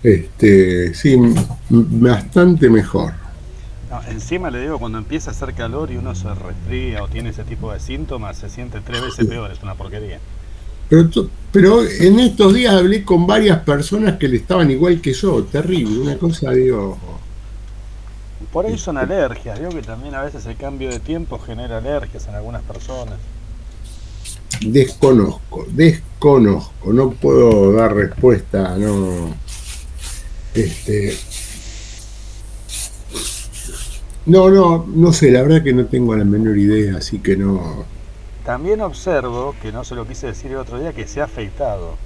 Sí, sí, bastante mejor. No, encima le digo, cuando empieza a hacer calor y uno se resfría o tiene ese tipo de síntomas, se siente 3 veces peor, es una porquería. Pero en estos días hablé con varias personas que le estaban igual que yo, terrible, una cosa, digo, Por ahí son este, alergias, digo que también a veces el cambio de tiempo genera alergias en algunas personas. desconozco, no puedo dar respuesta, no, este, no sé, la verdad que no tengo la menor idea, así que no, También observo, que no se lo quise decir el otro día, que se ha afeitado.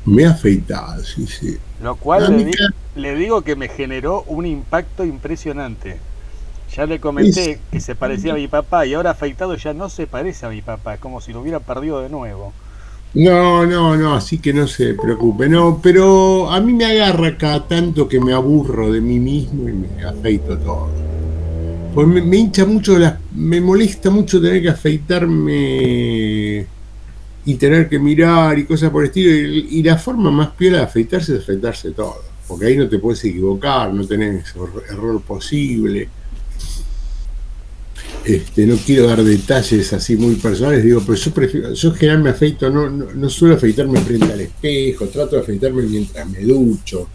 me he afeitado, sí, sí. Lo cual A mí le digo que me generó un impacto impresionante. Ya le es, comenté que se parecía a mi papá y ahora afeitado ya no se parece a mi papá, como si lo hubiera perdido de nuevo. no, así que no se preocupe, no, pero a mí me agarra cada tanto que me aburro de mí mismo y me afeito todo. Pues me hincha mucho, me molesta mucho tener que afeitarme y tener que mirar y cosas por el estilo. Y la forma más piola de afeitarse es afeitarse todo, porque ahí no te puedes equivocar, no tenés error posible. No quiero dar detalles así muy personales, digo, pero yo en general me afeito, no suelo afeitarme frente al espejo, trato de afeitarme mientras me ducho.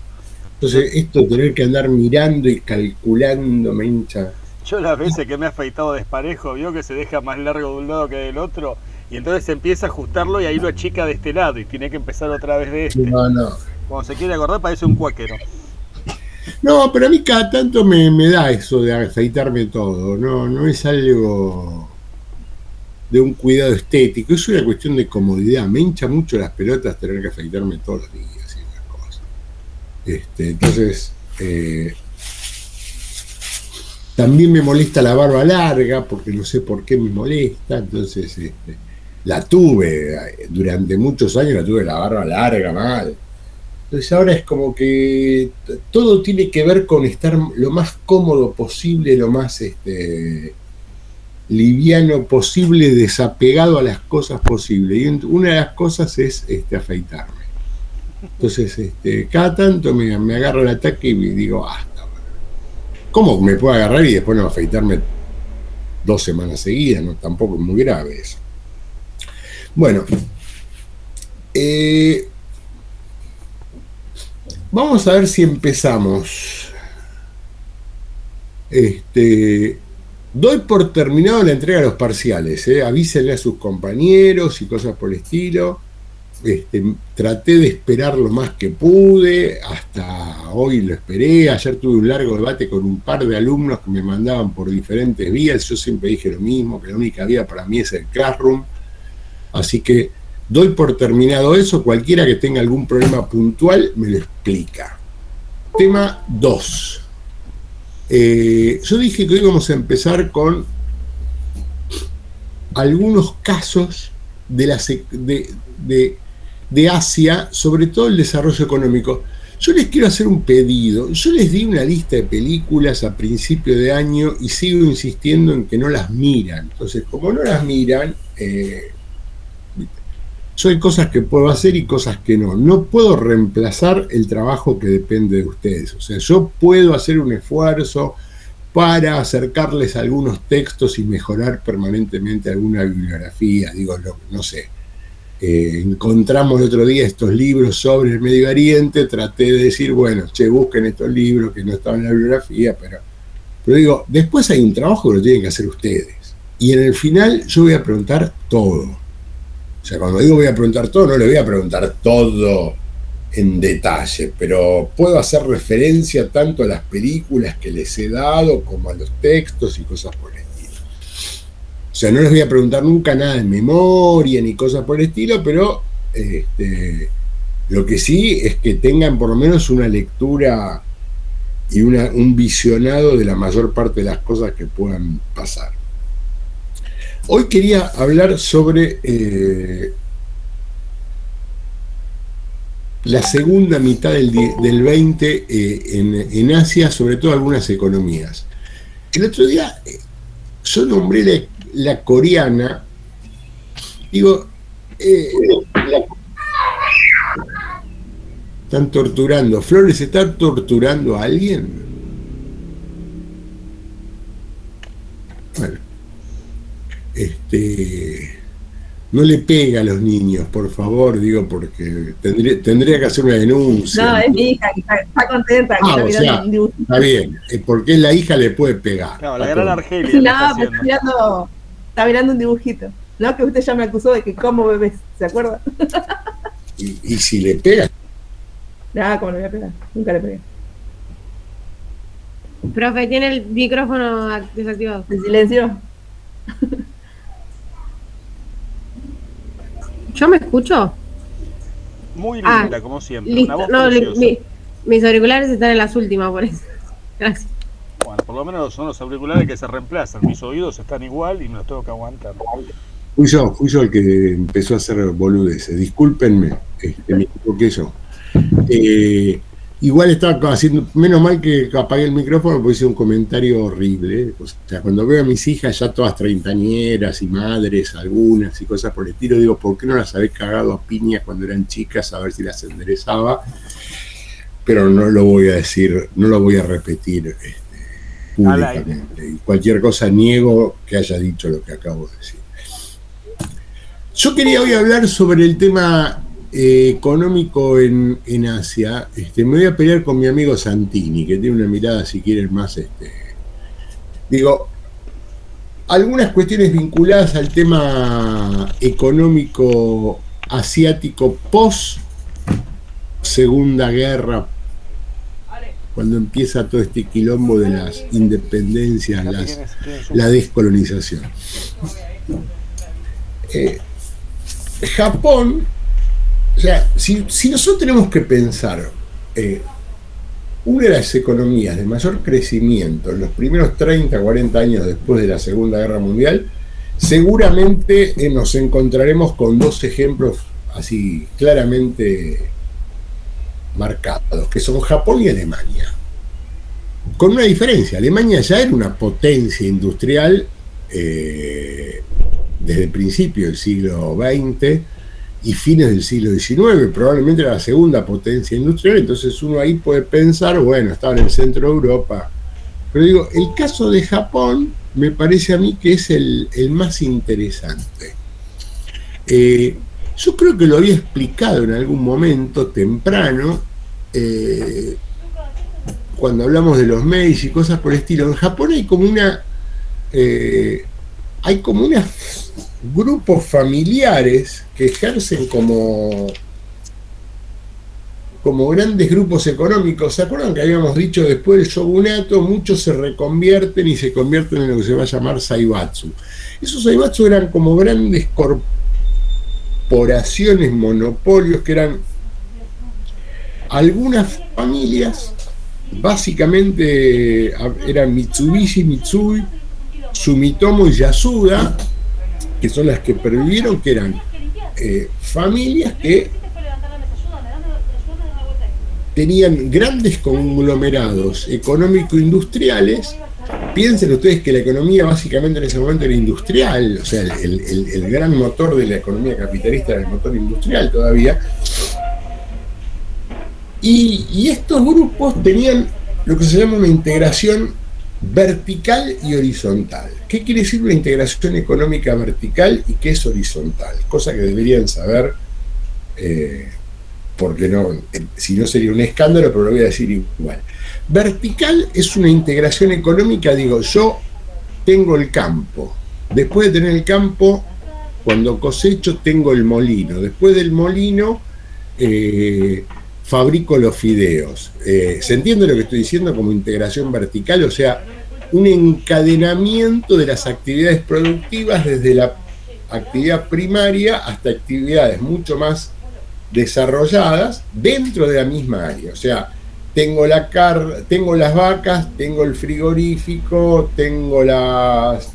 Yo, Entonces, esto de tener que andar mirando y calculando me hincha. yo las veces que me he afeitado desparejo, vio que se deja más largo de un lado que del otro, y entonces se empieza a ajustarlo y ahí lo achica de este lado y tiene que empezar otra vez de este. No. Cuando se quiere acordar parece un cuáquero. No, pero a mí cada tanto me da eso de afeitarme todo, no es algo de un cuidado estético, es una cuestión de comodidad. Me hincha mucho las pelotas tener que afeitarme todos los días y esas cosas. Entonces, también me molesta la barba larga, porque no sé por qué me molesta, entonces la tuve durante muchos años, la tuve la barba larga mal. Entonces ahora es como que todo tiene que ver con estar lo más cómodo posible, lo más liviano posible, desapegado a las cosas posibles. Y una de las cosas es afeitarme. Entonces, cada tanto me agarro el ataque y digo, basta. ¿Cómo me puedo agarrar y después no afeitarme 2 semanas seguidas? No, tampoco es muy grave eso. Bueno, eh, vamos a ver si empezamos. Doy por terminado la entrega de los parciales, avísenle a sus compañeros y cosas por el estilo. Traté de esperar lo más que pude, hasta hoy lo esperé. Ayer tuve un largo debate con un par de alumnos que me mandaban por diferentes vías. Yo siempre dije lo mismo, que la única vía para mí es el Classroom. Así que doy por terminado eso. Cualquiera que tenga algún problema puntual me lo explica. Tema 2. Yo dije que hoy íbamos a empezar con algunos casos de Asia, sobre todo el desarrollo económico. Yo les quiero hacer un pedido. Yo les di una lista de películas a principio de año y sigo insistiendo en que no las miran. Entonces, como no las miran, yo hay cosas que puedo hacer y cosas que no. No puedo reemplazar el trabajo que depende de ustedes. O sea, yo puedo hacer un esfuerzo para acercarles algunos textos y mejorar permanentemente alguna bibliografía. Digo, no sé. Encontramos el otro día estos libros sobre el Medio Oriente, traté de decir, bueno, busquen estos libros que no estaban en la bibliografía, pero digo, después hay un trabajo que lo tienen que hacer ustedes. Y en el final yo voy a preguntar todo. O sea, cuando digo voy a preguntar todo, no le voy a preguntar todo en detalle, pero puedo hacer referencia tanto a las películas que les he dado como a los textos y cosas por el estilo. O sea, no les voy a preguntar nunca nada en memoria ni cosas por el estilo, pero lo que sí es que tengan por lo menos una lectura y un visionado de la mayor parte de las cosas que puedan pasar. Hoy quería hablar sobre la segunda mitad del 20 en Asia, sobre todo algunas economías. El otro día yo nombré la coreana, digo, Están torturando. ¿Flores está torturando a alguien? Bueno, no le pega a los niños, por favor, digo, porque tendría que hacer una denuncia. No, es mi hija, que está contenta, que está mirando un dibujito. Está bien, porque la hija le puede pegar. No, la gran Argelia. No, está mirando un dibujito. No, que usted ya me acusó de que como bebés, ¿se acuerda? ¿Y si le pega? No, ¿cómo le voy a pegar? Nunca le pegué. Profe, tiene el micrófono desactivado. ¿Se silenció? ¿Yo me escucho? Muy linda, como siempre. Listo. Una voz preciosa. Mis auriculares están en las últimas, por eso. Gracias. Bueno, por lo menos son los auriculares que se reemplazan. Mis oídos están igual y me los tengo que aguantar. Fui yo el que empezó a hacer boludeces. Discúlpenme, me equivoqué yo. Igual estaba haciendo, menos mal que apagué el micrófono porque hice un comentario horrible. O sea, cuando veo a mis hijas ya todas treintañeras y madres, algunas y cosas por el estilo, digo, ¿por qué no las habéis cagado a piñas cuando eran chicas a ver si las enderezaba? Pero no lo voy a decir, no lo voy a repetir públicamente. Y cualquier cosa niego que haya dicho lo que acabo de decir. Yo quería hoy hablar sobre el tema económico en Asia. Me voy a pelear con mi amigo Santini, que tiene una mirada, si quieren, más digo, algunas cuestiones vinculadas al tema económico asiático post Segunda Guerra, cuando empieza todo este quilombo de las independencias, la descolonización. Japón, o sea, si nosotros tenemos que pensar, una de las economías de mayor crecimiento en los primeros 30, 40 años después de la Segunda Guerra Mundial, seguramente nos encontraremos con dos ejemplos así claramente marcados, que son Japón y Alemania. Con una diferencia: Alemania ya era una potencia industrial desde el principio del siglo XX y fines del siglo XIX, probablemente era la segunda potencia industrial. Entonces uno ahí puede pensar, bueno, estaba en el centro de Europa. Pero digo, el caso de Japón me parece a mí que es el más interesante. Yo creo que lo había explicado en algún momento temprano, cuando hablamos de los Meiji y cosas por el estilo. En Japón hay como unos grupos familiares que ejercen como grandes grupos económicos. ¿Se acuerdan que habíamos dicho después del shogunato muchos se reconvierten y se convierten en lo que se va a llamar Zaibatsu? Esos Zaibatsu eran como grandes corporaciones, monopolios, que eran algunas familias, básicamente eran Mitsubishi, Mitsui, Sumitomo y Yasuda, que son las que pervivieron, que eran familias que tenían grandes conglomerados económico-industriales. Piensen ustedes que la economía básicamente en ese momento era industrial, o sea, el gran motor de la economía capitalista era el motor industrial todavía. Y estos grupos tenían lo que se llama una integración vertical y horizontal. ¿Qué quiere decir una integración económica vertical y qué es horizontal? Cosa que deberían saber, porque no, si no sería un escándalo, pero lo voy a decir igual. Vertical es una integración económica, digo, yo tengo el campo, después de tener el campo, cuando cosecho tengo el molino, después del molino fabrico los fideos. ¿Se entiende lo que estoy diciendo como integración vertical? O sea, un encadenamiento de las actividades productivas desde la actividad primaria hasta actividades mucho más desarrolladas dentro de la misma área. O sea, tengo las vacas, tengo el frigorífico, tengo las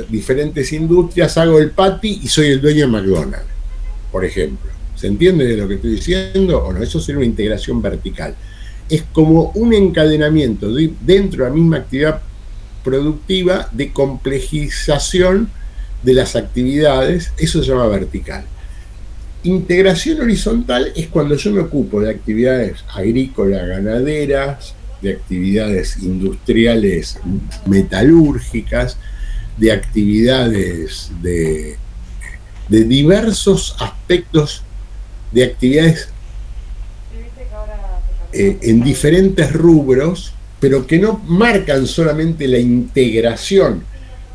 diferentes industrias, hago el patty y soy el dueño de McDonald's, por ejemplo. ¿Se entiende de lo que estoy diciendo o no? Eso sería una integración vertical. Es como un encadenamiento dentro de la misma actividad productiva de complejización de las actividades. Eso se llama vertical. Integración horizontal es cuando yo me ocupo de actividades agrícolas, ganaderas, de actividades industriales metalúrgicas, de actividades de diversos aspectos de actividades en diferentes rubros, pero que no marcan solamente la integración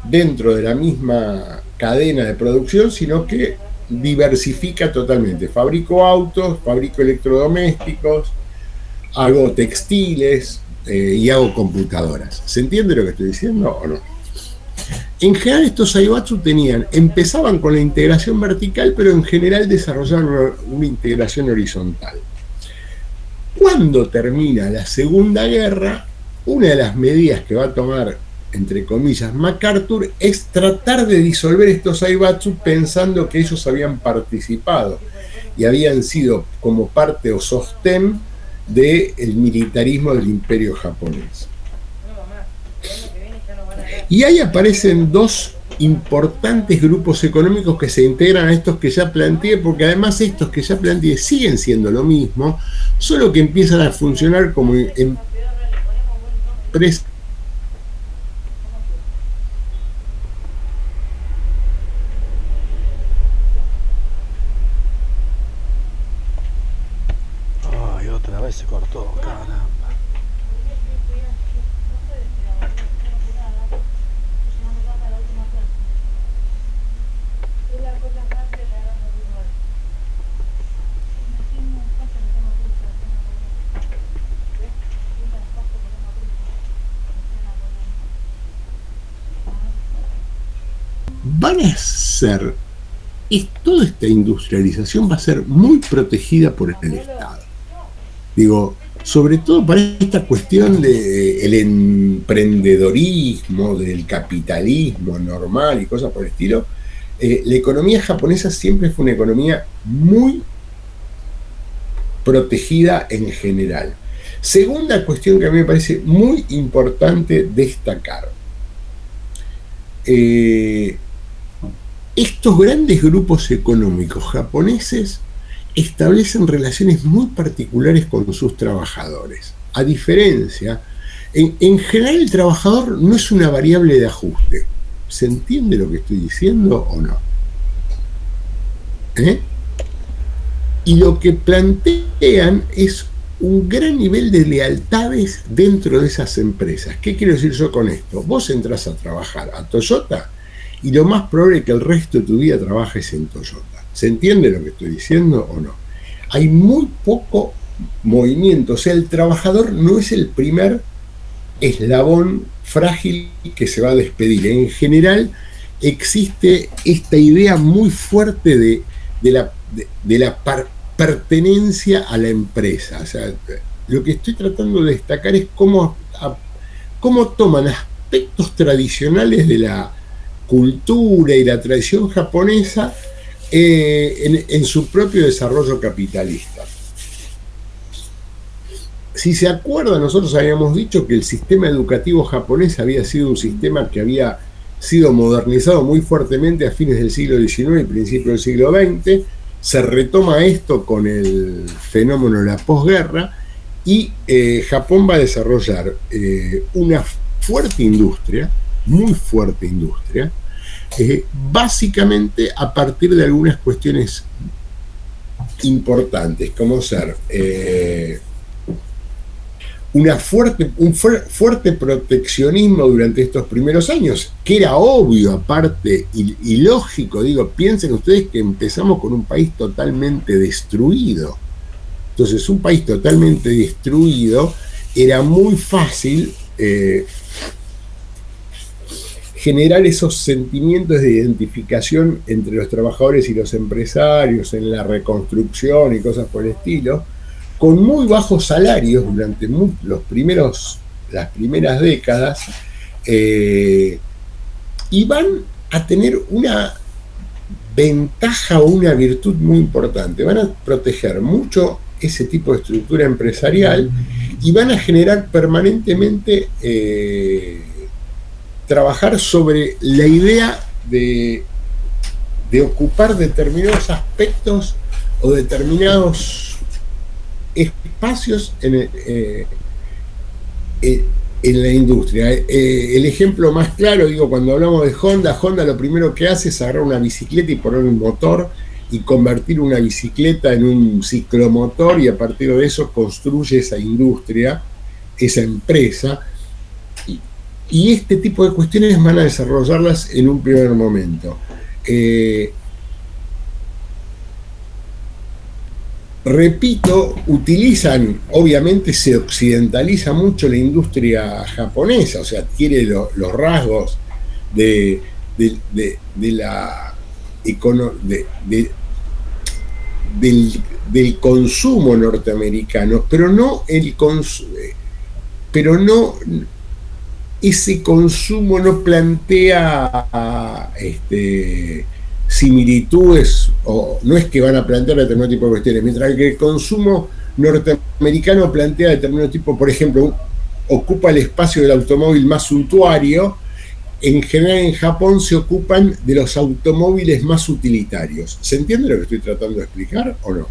dentro de la misma cadena de producción, sino que diversifica totalmente. Fabrico autos, fabrico electrodomésticos, hago textiles y hago computadoras. ¿Se entiende lo que estoy diciendo o no? En general estos Zaibatsu empezaban con la integración vertical, pero en general desarrollaron una integración horizontal. Cuando termina la Segunda Guerra, una de las medidas que va a tomar, entre comillas, MacArthur, es tratar de disolver estos Zaibatsu pensando que ellos habían participado y habían sido como parte o sostén del militarismo del imperio japonés. Y ahí aparecen dos importantes grupos económicos que se integran a estos que ya planteé, porque además estos que ya planteé siguen siendo lo mismo, solo que empiezan a funcionar como empresas. Ay, otra vez se cortó, caramba. Van a ser, toda esta industrialización va a ser muy protegida por el Estado. Digo, sobre todo para esta cuestión del emprendedorismo, del capitalismo normal y cosas por el estilo, la economía japonesa siempre fue una economía muy protegida en general. Segunda cuestión que a mí me parece muy importante destacar. Estos grandes grupos económicos japoneses establecen relaciones muy particulares con sus trabajadores. A diferencia, en general el trabajador no es una variable de ajuste. ¿Se entiende lo que estoy diciendo o no? Y lo que plantean es un gran nivel de lealtades dentro de esas empresas. ¿Qué quiero decir yo con esto? Vos entrás a trabajar a Toyota y lo más probable es que el resto de tu vida trabajes en Toyota. ¿Se entiende lo que estoy diciendo o no? Hay muy poco movimiento, o sea, el trabajador no es el primer eslabón frágil que se va a despedir. En general existe esta idea muy fuerte de la pertenencia a la empresa. O sea, lo que estoy tratando de destacar es cómo toman aspectos tradicionales de la cultura y la tradición japonesa en su propio desarrollo capitalista. Si se acuerdan, nosotros habíamos dicho que el sistema educativo japonés había sido un sistema que había sido modernizado muy fuertemente a fines del siglo XIX y principios del siglo XX. Se retoma esto con el fenómeno de la posguerra y Japón va a desarrollar una fuerte industria, muy fuerte industria, básicamente a partir de algunas cuestiones importantes, como ser un fuerte proteccionismo durante estos primeros años, que era obvio aparte y lógico. Digo, piensen ustedes que empezamos con un país totalmente destruido. Entonces, un país totalmente destruido, era muy fácil generar esos sentimientos de identificación entre los trabajadores y los empresarios en la reconstrucción y cosas por el estilo, con muy bajos salarios durante las primeras décadas, y van a tener una ventaja o una virtud muy importante. Van a proteger mucho ese tipo de estructura empresarial y van a generar permanentemente trabajar sobre la idea de ocupar determinados aspectos o determinados espacios en la industria. El ejemplo más claro, digo, cuando hablamos de Honda, Honda lo primero que hace es agarrar una bicicleta y poner un motor y convertir una bicicleta en un ciclomotor, y a partir de eso construye esa industria, esa empresa, y este tipo de cuestiones van a desarrollarlas en un primer momento. Repito, utilizan, obviamente se occidentaliza mucho la industria japonesa, o sea, adquiere los rasgos del consumo norteamericano, pero no ese consumo no plantea similitudes, o no es que van a plantear determinado tipo de cuestiones, mientras que el consumo norteamericano plantea determinado tipo, por ejemplo, ocupa el espacio del automóvil más suntuario. En general en Japón se ocupan de los automóviles más utilitarios. ¿Se entiende lo que estoy tratando de explicar o no?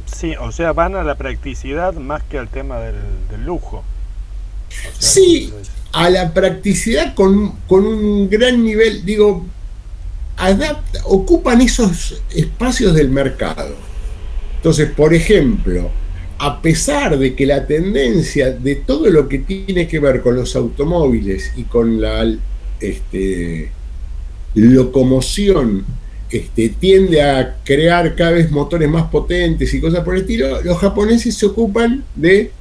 Sí, o sea, van a la practicidad más que al tema del lujo. O sea, sí, a la practicidad con un gran nivel, digo, ocupan esos espacios del mercado. Entonces, por ejemplo, a pesar de que la tendencia de todo lo que tiene que ver con los automóviles y con la locomoción tiende a crear cada vez motores más potentes y cosas por el estilo, los japoneses se ocupan de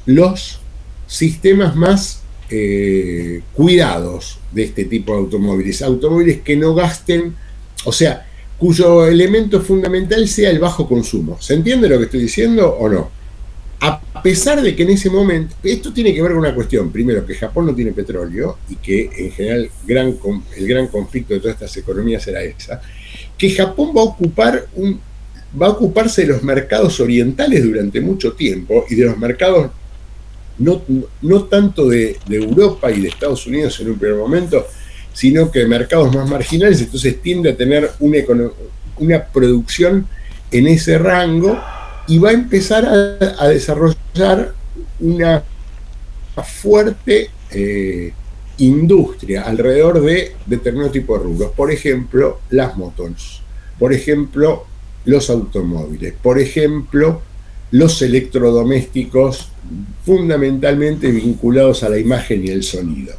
los sistemas más cuidados de este tipo de automóviles que no gasten, o sea, cuyo elemento fundamental sea el bajo consumo. ¿Se entiende lo que estoy diciendo o no? A pesar de que en ese momento, esto tiene que ver con una cuestión, primero, que Japón no tiene petróleo y que en general el gran conflicto de todas estas economías era esa, que Japón va a ocuparse de los mercados orientales durante mucho tiempo y de los mercados no tanto de Europa y de Estados Unidos en un primer momento, sino que de mercados más marginales. Entonces tiende a tener una producción en ese rango y va a empezar a desarrollar una fuerte industria alrededor de determinado tipo de rubros. Por ejemplo, las motos, por ejemplo, los automóviles, por ejemplo, los electrodomésticos, fundamentalmente vinculados a la imagen y el sonido.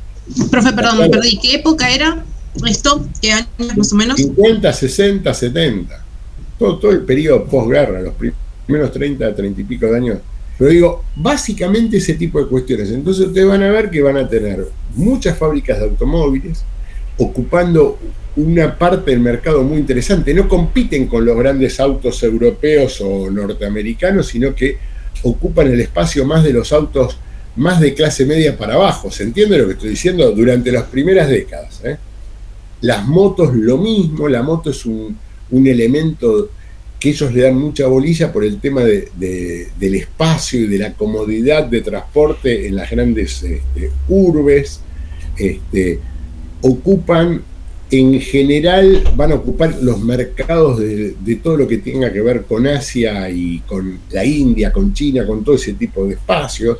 Profe, perdón, me perdí. ¿Qué época era esto? ¿Qué años más o menos? 50, 60, 70. Todo el periodo posguerra, los primeros 30 y pico de años. Pero digo, básicamente ese tipo de cuestiones. Entonces ustedes van a ver que van a tener muchas fábricas de automóviles ocupando una parte del mercado muy interesante. No compiten con los grandes autos europeos o norteamericanos, sino que ocupan el espacio más de los autos más de clase media para abajo. ¿Se entiende lo que estoy diciendo? Durante las primeras décadas. Las motos lo mismo. La moto es un elemento que ellos le dan mucha bolilla por el tema del espacio y de la comodidad de transporte en las grandes urbes. Ocupan, en general, van a ocupar los mercados de todo lo que tenga que ver con Asia y con la India, con China, con todo ese tipo de espacios.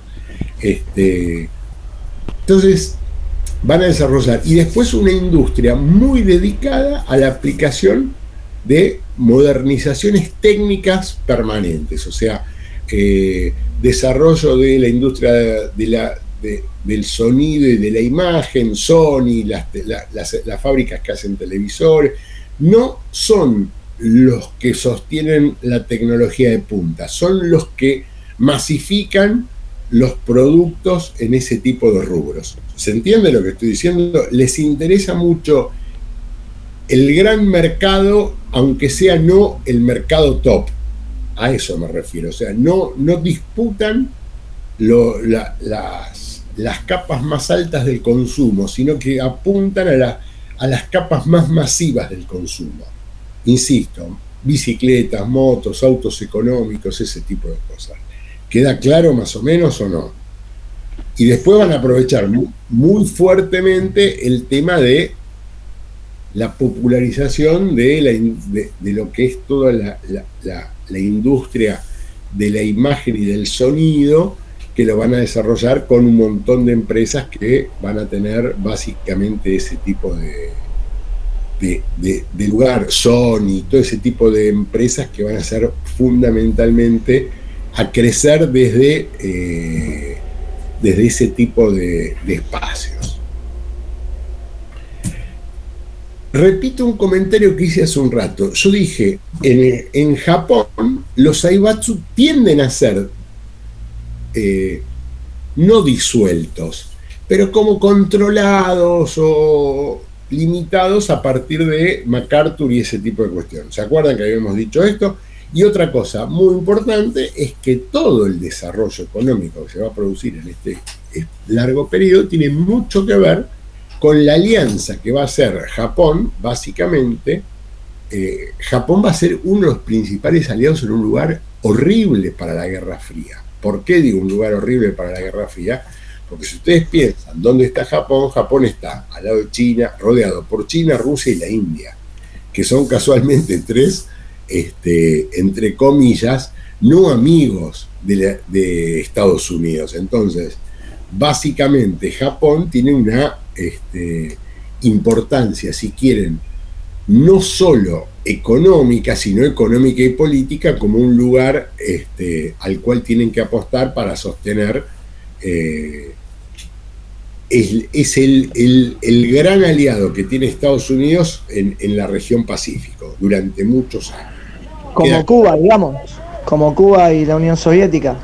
Entonces, van a desarrollar. Y después una industria muy dedicada a la aplicación de modernizaciones técnicas permanentes, o sea, desarrollo de la industria del sonido y de la imagen. Sony, las fábricas que hacen televisores, no son los que sostienen la tecnología de punta, son los que masifican los productos en ese tipo de rubros. ¿Se entiende lo que estoy diciendo? Les interesa mucho el gran mercado, aunque sea no el mercado top. A eso me refiero. O sea, no disputan las capas más altas del consumo, sino que apuntan a las capas más masivas del consumo. Insisto, bicicletas, motos, autos económicos, ese tipo de cosas. ¿Queda claro más o menos o no? Y después van a aprovechar muy fuertemente el tema de la popularización de lo que es toda la industria de la imagen y del sonido, que lo van a desarrollar con un montón de empresas que van a tener básicamente ese tipo de lugar, Sony, todo ese tipo de empresas que van a ser fundamentalmente a crecer desde ese tipo de espacios. Repito un comentario que hice hace un rato. Yo dije, en Japón los Zaibatsu tienden a ser no disueltos, pero como controlados o limitados a partir de MacArthur y ese tipo de cuestiones. ¿Se acuerdan que habíamos dicho esto? Y otra cosa muy importante es que todo el desarrollo económico que se va a producir en este largo periodo tiene mucho que ver con la alianza que va a hacer Japón, básicamente. Japón va a ser uno de los principales aliados en un lugar horrible para la Guerra Fría. ¿Por qué digo un lugar horrible para la Guerra Fría? Porque si ustedes piensan, ¿dónde está Japón? Japón está al lado de China, rodeado por China, Rusia y la India, que son casualmente tres, entre comillas, no amigos de Estados Unidos. Entonces, básicamente Japón tiene una importancia, si quieren, no solo económica, sino económica y política, como un lugar al cual tienen que apostar para sostener. Es el gran aliado que tiene Estados Unidos en la región Pacífico durante muchos años. Como Cuba, digamos, como Cuba y la Unión Soviética.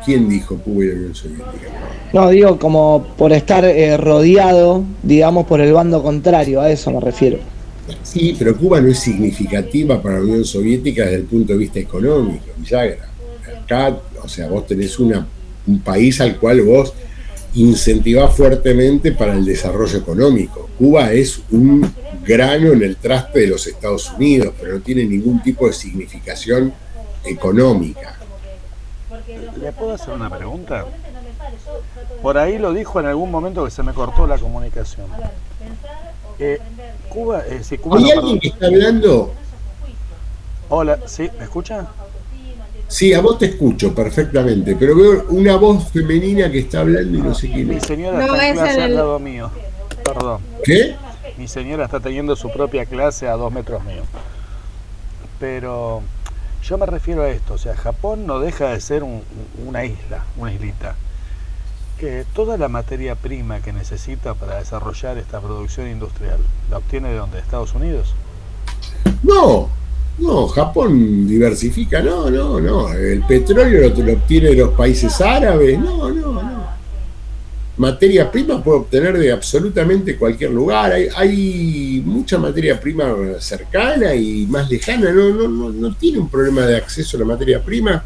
¿Quién dijo Cuba y la Unión Soviética? No, digo, como por estar rodeado, digamos, por el bando contrario, a eso me refiero. Sí, pero Cuba no es significativa para la Unión Soviética desde el punto de vista económico, Villagra. Acá, o sea, vos tenés un país al cual vos incentivás fuertemente para el desarrollo económico. Cuba es un grano en el traste de los Estados Unidos, pero no tiene ningún tipo de significación económica. ¿Le puedo hacer una pregunta? Por ahí lo dijo en algún momento que se me cortó la comunicación. Cuba, Cuba ¿Hay no, alguien perdón. que está hablando? Hola, ¿sí? ¿Me escucha? Sí, a vos te escucho perfectamente, pero veo una voz femenina que está hablando y no sé quién Mi es. señora No, está en es clase en al el- lado mío. Perdón. ¿Qué? Mi señora está teniendo su propia clase a 2 metros mío. Pero yo me refiero a esto, o sea, Japón no deja de ser una isla, una islita. Que toda la materia prima que necesita para desarrollar esta producción industrial, ¿la obtiene de dónde? ¿De Estados Unidos? No, Japón diversifica, no. El petróleo lo obtiene de los países árabes, no. Materia prima puede obtener de absolutamente cualquier lugar. Hay mucha materia prima cercana y más lejana, no tiene un problema de acceso a la materia prima.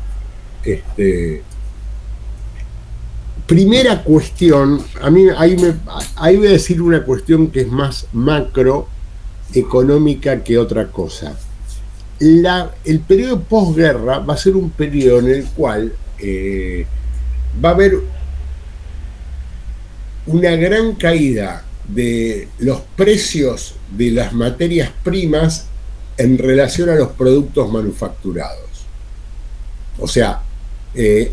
Primera cuestión, ahí voy a decir una cuestión que es más macroeconómica que otra cosa. El periodo posguerra va a ser un periodo en el cual va a haber una gran caída de los precios de las materias primas en relación a los productos manufacturados. O sea,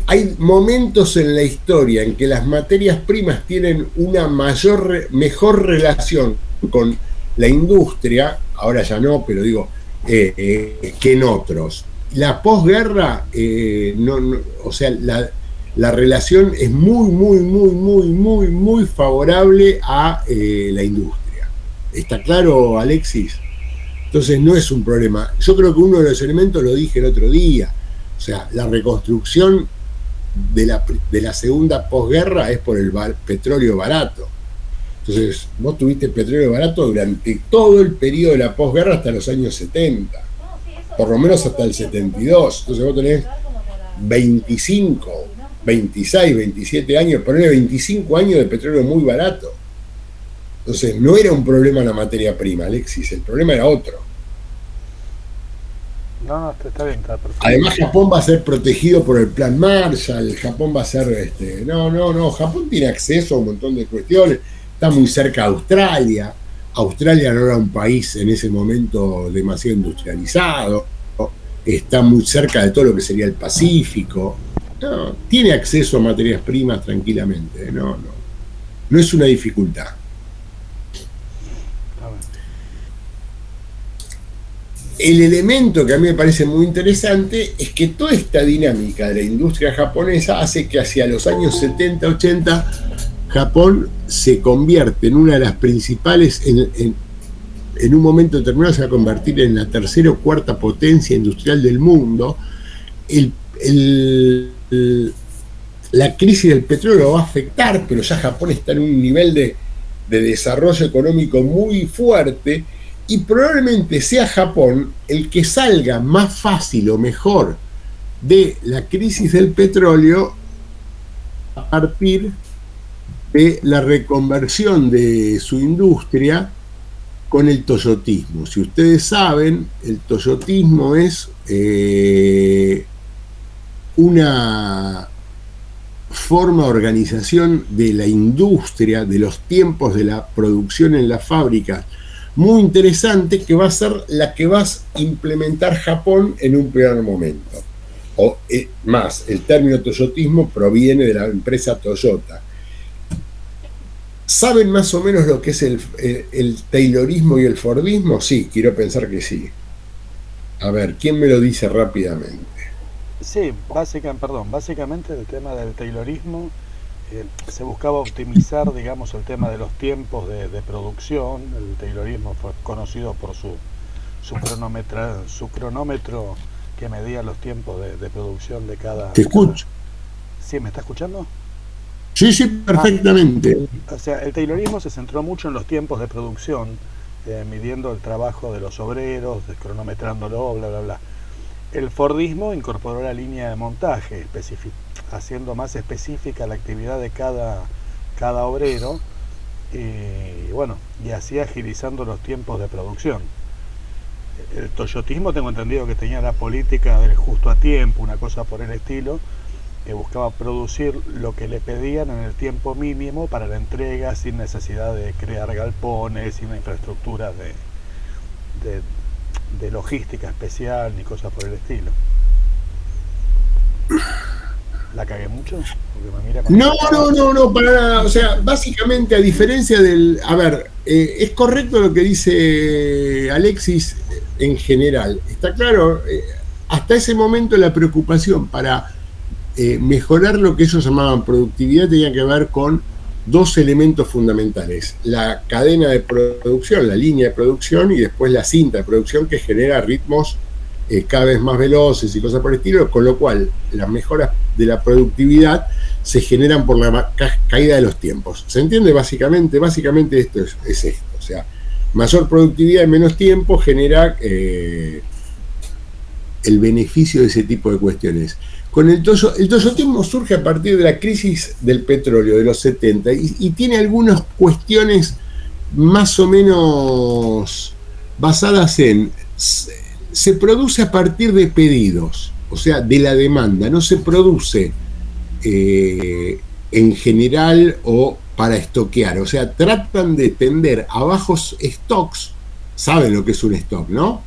hay momentos en la historia en que las materias primas tienen una mejor relación con la industria, ahora ya no, pero digo, que en otros. La posguerra, o sea, la relación es muy favorable a la industria. ¿Está claro, Alexis? Entonces no es un problema. Yo creo que uno de los elementos lo dije el otro día. O sea, la reconstrucción de la segunda posguerra es por el petróleo barato. Entonces, vos tuviste petróleo barato durante todo el periodo de la posguerra hasta los años 70, por lo menos hasta el 72. Entonces vos tenés 25, 26, 27 años, ponele 25 años de petróleo muy barato. Entonces no era un problema la materia prima, Alexis, el problema era otro. No, está bien, está perfecto. Además, Japón va a ser protegido por el Plan Marshall. Japón va a ser, Japón tiene acceso a un montón de cuestiones. Está muy cerca de Australia. Australia no era un país en ese momento demasiado industrializado, está muy cerca de todo lo que sería el Pacífico, no, tiene acceso a materias primas tranquilamente, no es una dificultad. El elemento que a mí me parece muy interesante es que toda esta dinámica de la industria japonesa hace que hacia los años 70, 80, Japón se convierte en una de las principales, en un momento determinado se va a convertir en la tercera o cuarta potencia industrial del mundo. La crisis del petróleo va a afectar, pero ya Japón está en un nivel de desarrollo económico muy fuerte, y probablemente sea Japón el que salga más fácil o mejor de la crisis del petróleo a partir de la reconversión de su industria con el toyotismo. Si ustedes saben, el toyotismo es una forma de organización de la industria, de los tiempos de la producción en las fábricas, muy interesante, que va a ser la que va a implementar Japón en un primer momento. Más, el término toyotismo proviene de la empresa Toyota. ¿Saben más o menos lo que es el taylorismo y el fordismo? Sí, quiero pensar que sí. A ver, ¿quién me lo dice rápidamente? Sí, básicamente el tema del taylorismo se buscaba optimizar, digamos, el tema de los tiempos de producción. El taylorismo fue conocido por su cronómetro que medía los tiempos de producción de cada... ¿Te escucho? ¿Sí? ¿Me está escuchando? Sí, perfectamente. O sea, el taylorismo se centró mucho en los tiempos de producción, midiendo el trabajo de los obreros, cronometrándolo, bla, bla, bla. El fordismo incorporó la línea de montaje, haciendo más específica la actividad de cada obrero, y así agilizando los tiempos de producción. El toyotismo, tengo entendido que tenía la política del justo a tiempo, una cosa por el estilo, que buscaba producir lo que le pedían en el tiempo mínimo para la entrega, sin necesidad de crear galpones, sin una infraestructura de logística especial ni cosas por el estilo. ¿La cagué mucho? No, para nada. O sea, básicamente, a diferencia del... A ver, es correcto lo que dice Alexis en general. Está claro, hasta ese momento la preocupación para mejorar lo que ellos llamaban productividad tenía que ver con dos elementos fundamentales: la cadena de producción, la línea de producción, y después la cinta de producción, que genera ritmos cada vez más veloces y cosas por el estilo, con lo cual las mejoras de la productividad se generan por la caída de los tiempos. ¿Se entiende? Básicamente esto es esto. O sea, mayor productividad en menos tiempo genera el beneficio de ese tipo de cuestiones. Con el toyotismo surge a partir de la crisis del petróleo de los 70 y tiene algunas cuestiones más o menos basadas en... Se produce a partir de pedidos, o sea, de la demanda, no se produce en general o para estoquear, o sea, tratan de tender a bajos stocks. Saben lo que es un stock, ¿no?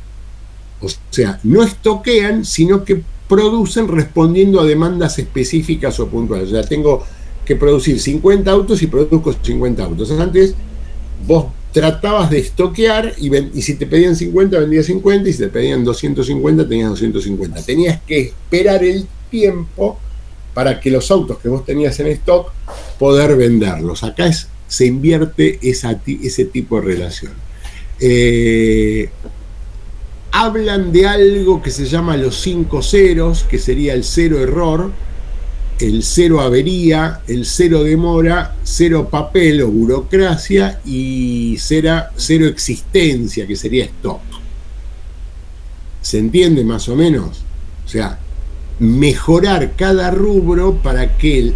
O sea, no estoquean, sino que producen respondiendo a demandas específicas o puntuales. O sea, tengo que producir 50 autos y produzco 50 autos. Antes vos tratabas de estoquear y si te pedían 50 vendías 50, y si te pedían 250 tenías 250. Tenías que esperar el tiempo para que los autos que vos tenías en stock poder venderlos. Acá se invierte ese tipo de relación. Hablan de algo que se llama los 5 ceros, que sería el 0 error, el 0 avería, el 0 demora, 0 papel o burocracia y 0 existencia, que sería stock. ¿Se entiende más o menos? O sea, mejorar cada rubro para que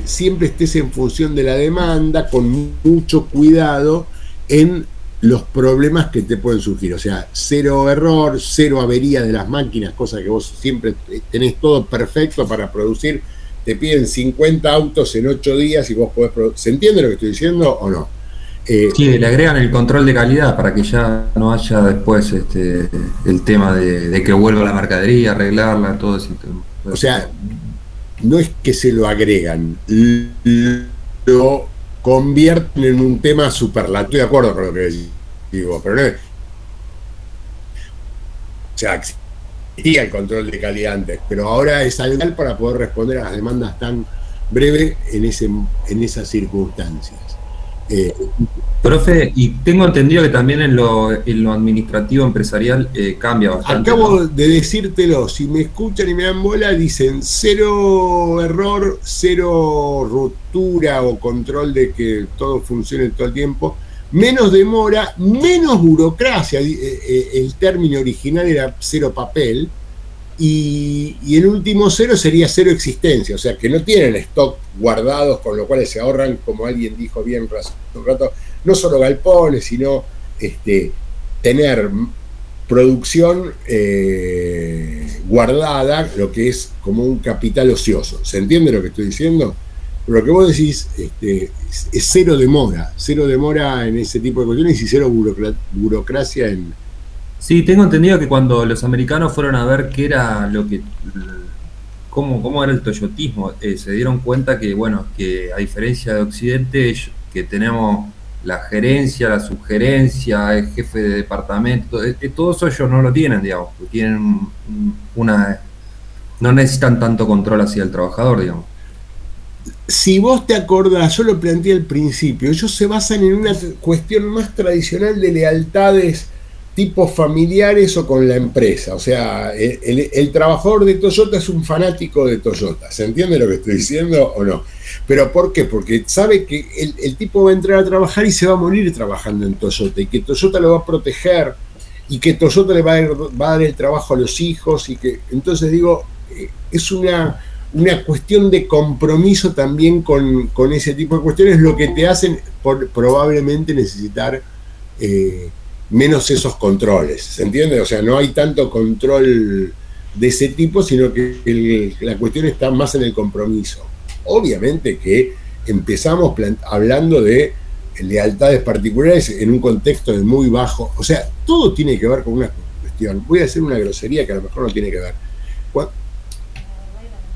siempre estés en función de la demanda, con mucho cuidado en los problemas que te pueden surgir. O sea, 0 error, 0 avería de las máquinas, cosa que vos siempre tenés todo perfecto para producir. Te piden 50 autos en 8 días y vos podés producir. ¿Se entiende lo que estoy diciendo o no? Sí, le agregan el control de calidad para que ya no haya después el tema de que vuelva la mercadería, arreglarla, todo ese tema. O sea, no es que se lo agregan, lo convierten en un tema superlativo. Estoy de acuerdo con lo que digo, pero no es. O sea, existía el control de calidad antes, pero ahora es algo para poder responder a las demandas tan breves en esas circunstancias. Profe, y tengo entendido que también en lo administrativo empresarial cambia bastante. Acabo ¿no? de decírtelo, si me escuchan y me dan bola, dicen 0 error, 0 ruptura o control de que todo funcione todo el tiempo, menos demora, menos burocracia. El término original era 0 papel, y el último 0 sería 0 existencia, o sea que no tienen stock guardados, con lo cual se ahorran, como alguien dijo bien hace un rato, no solo galpones, sino tener producción guardada, lo que es como un capital ocioso. ¿Se entiende lo que estoy diciendo? Pero lo que vos decís es 0 demora en ese tipo de cuestiones y 0 burocracia en... Sí, tengo entendido que cuando los americanos fueron a ver qué era cómo era el toyotismo, se dieron cuenta que, bueno, que a diferencia de Occidente, que tenemos la gerencia, la subgerencia, el jefe de departamento, todo eso ellos no lo tienen, digamos, tienen no necesitan tanto control hacia el trabajador, digamos. Si vos te acordás, yo lo planteé al principio, ellos se basan en una cuestión más tradicional de lealtades tipos familiares o con la empresa. O sea, el trabajador de Toyota es un fanático de Toyota. ¿Se entiende lo que estoy diciendo o no? ¿Pero por qué? Porque sabe que el tipo va a entrar a trabajar y se va a morir trabajando en Toyota, y que Toyota lo va a proteger, y que Toyota le va a dar el trabajo a los hijos, y que entonces digo, es una cuestión de compromiso también con ese tipo de cuestiones, lo que te hacen probablemente necesitar menos esos controles, ¿se entiende? O sea, no hay tanto control de ese tipo, sino que la cuestión está más en el compromiso. Obviamente que empezamos hablando de lealtades particulares en un contexto de muy bajo, o sea, todo tiene que ver con una cuestión. Voy a hacer una grosería que a lo mejor no tiene que ver.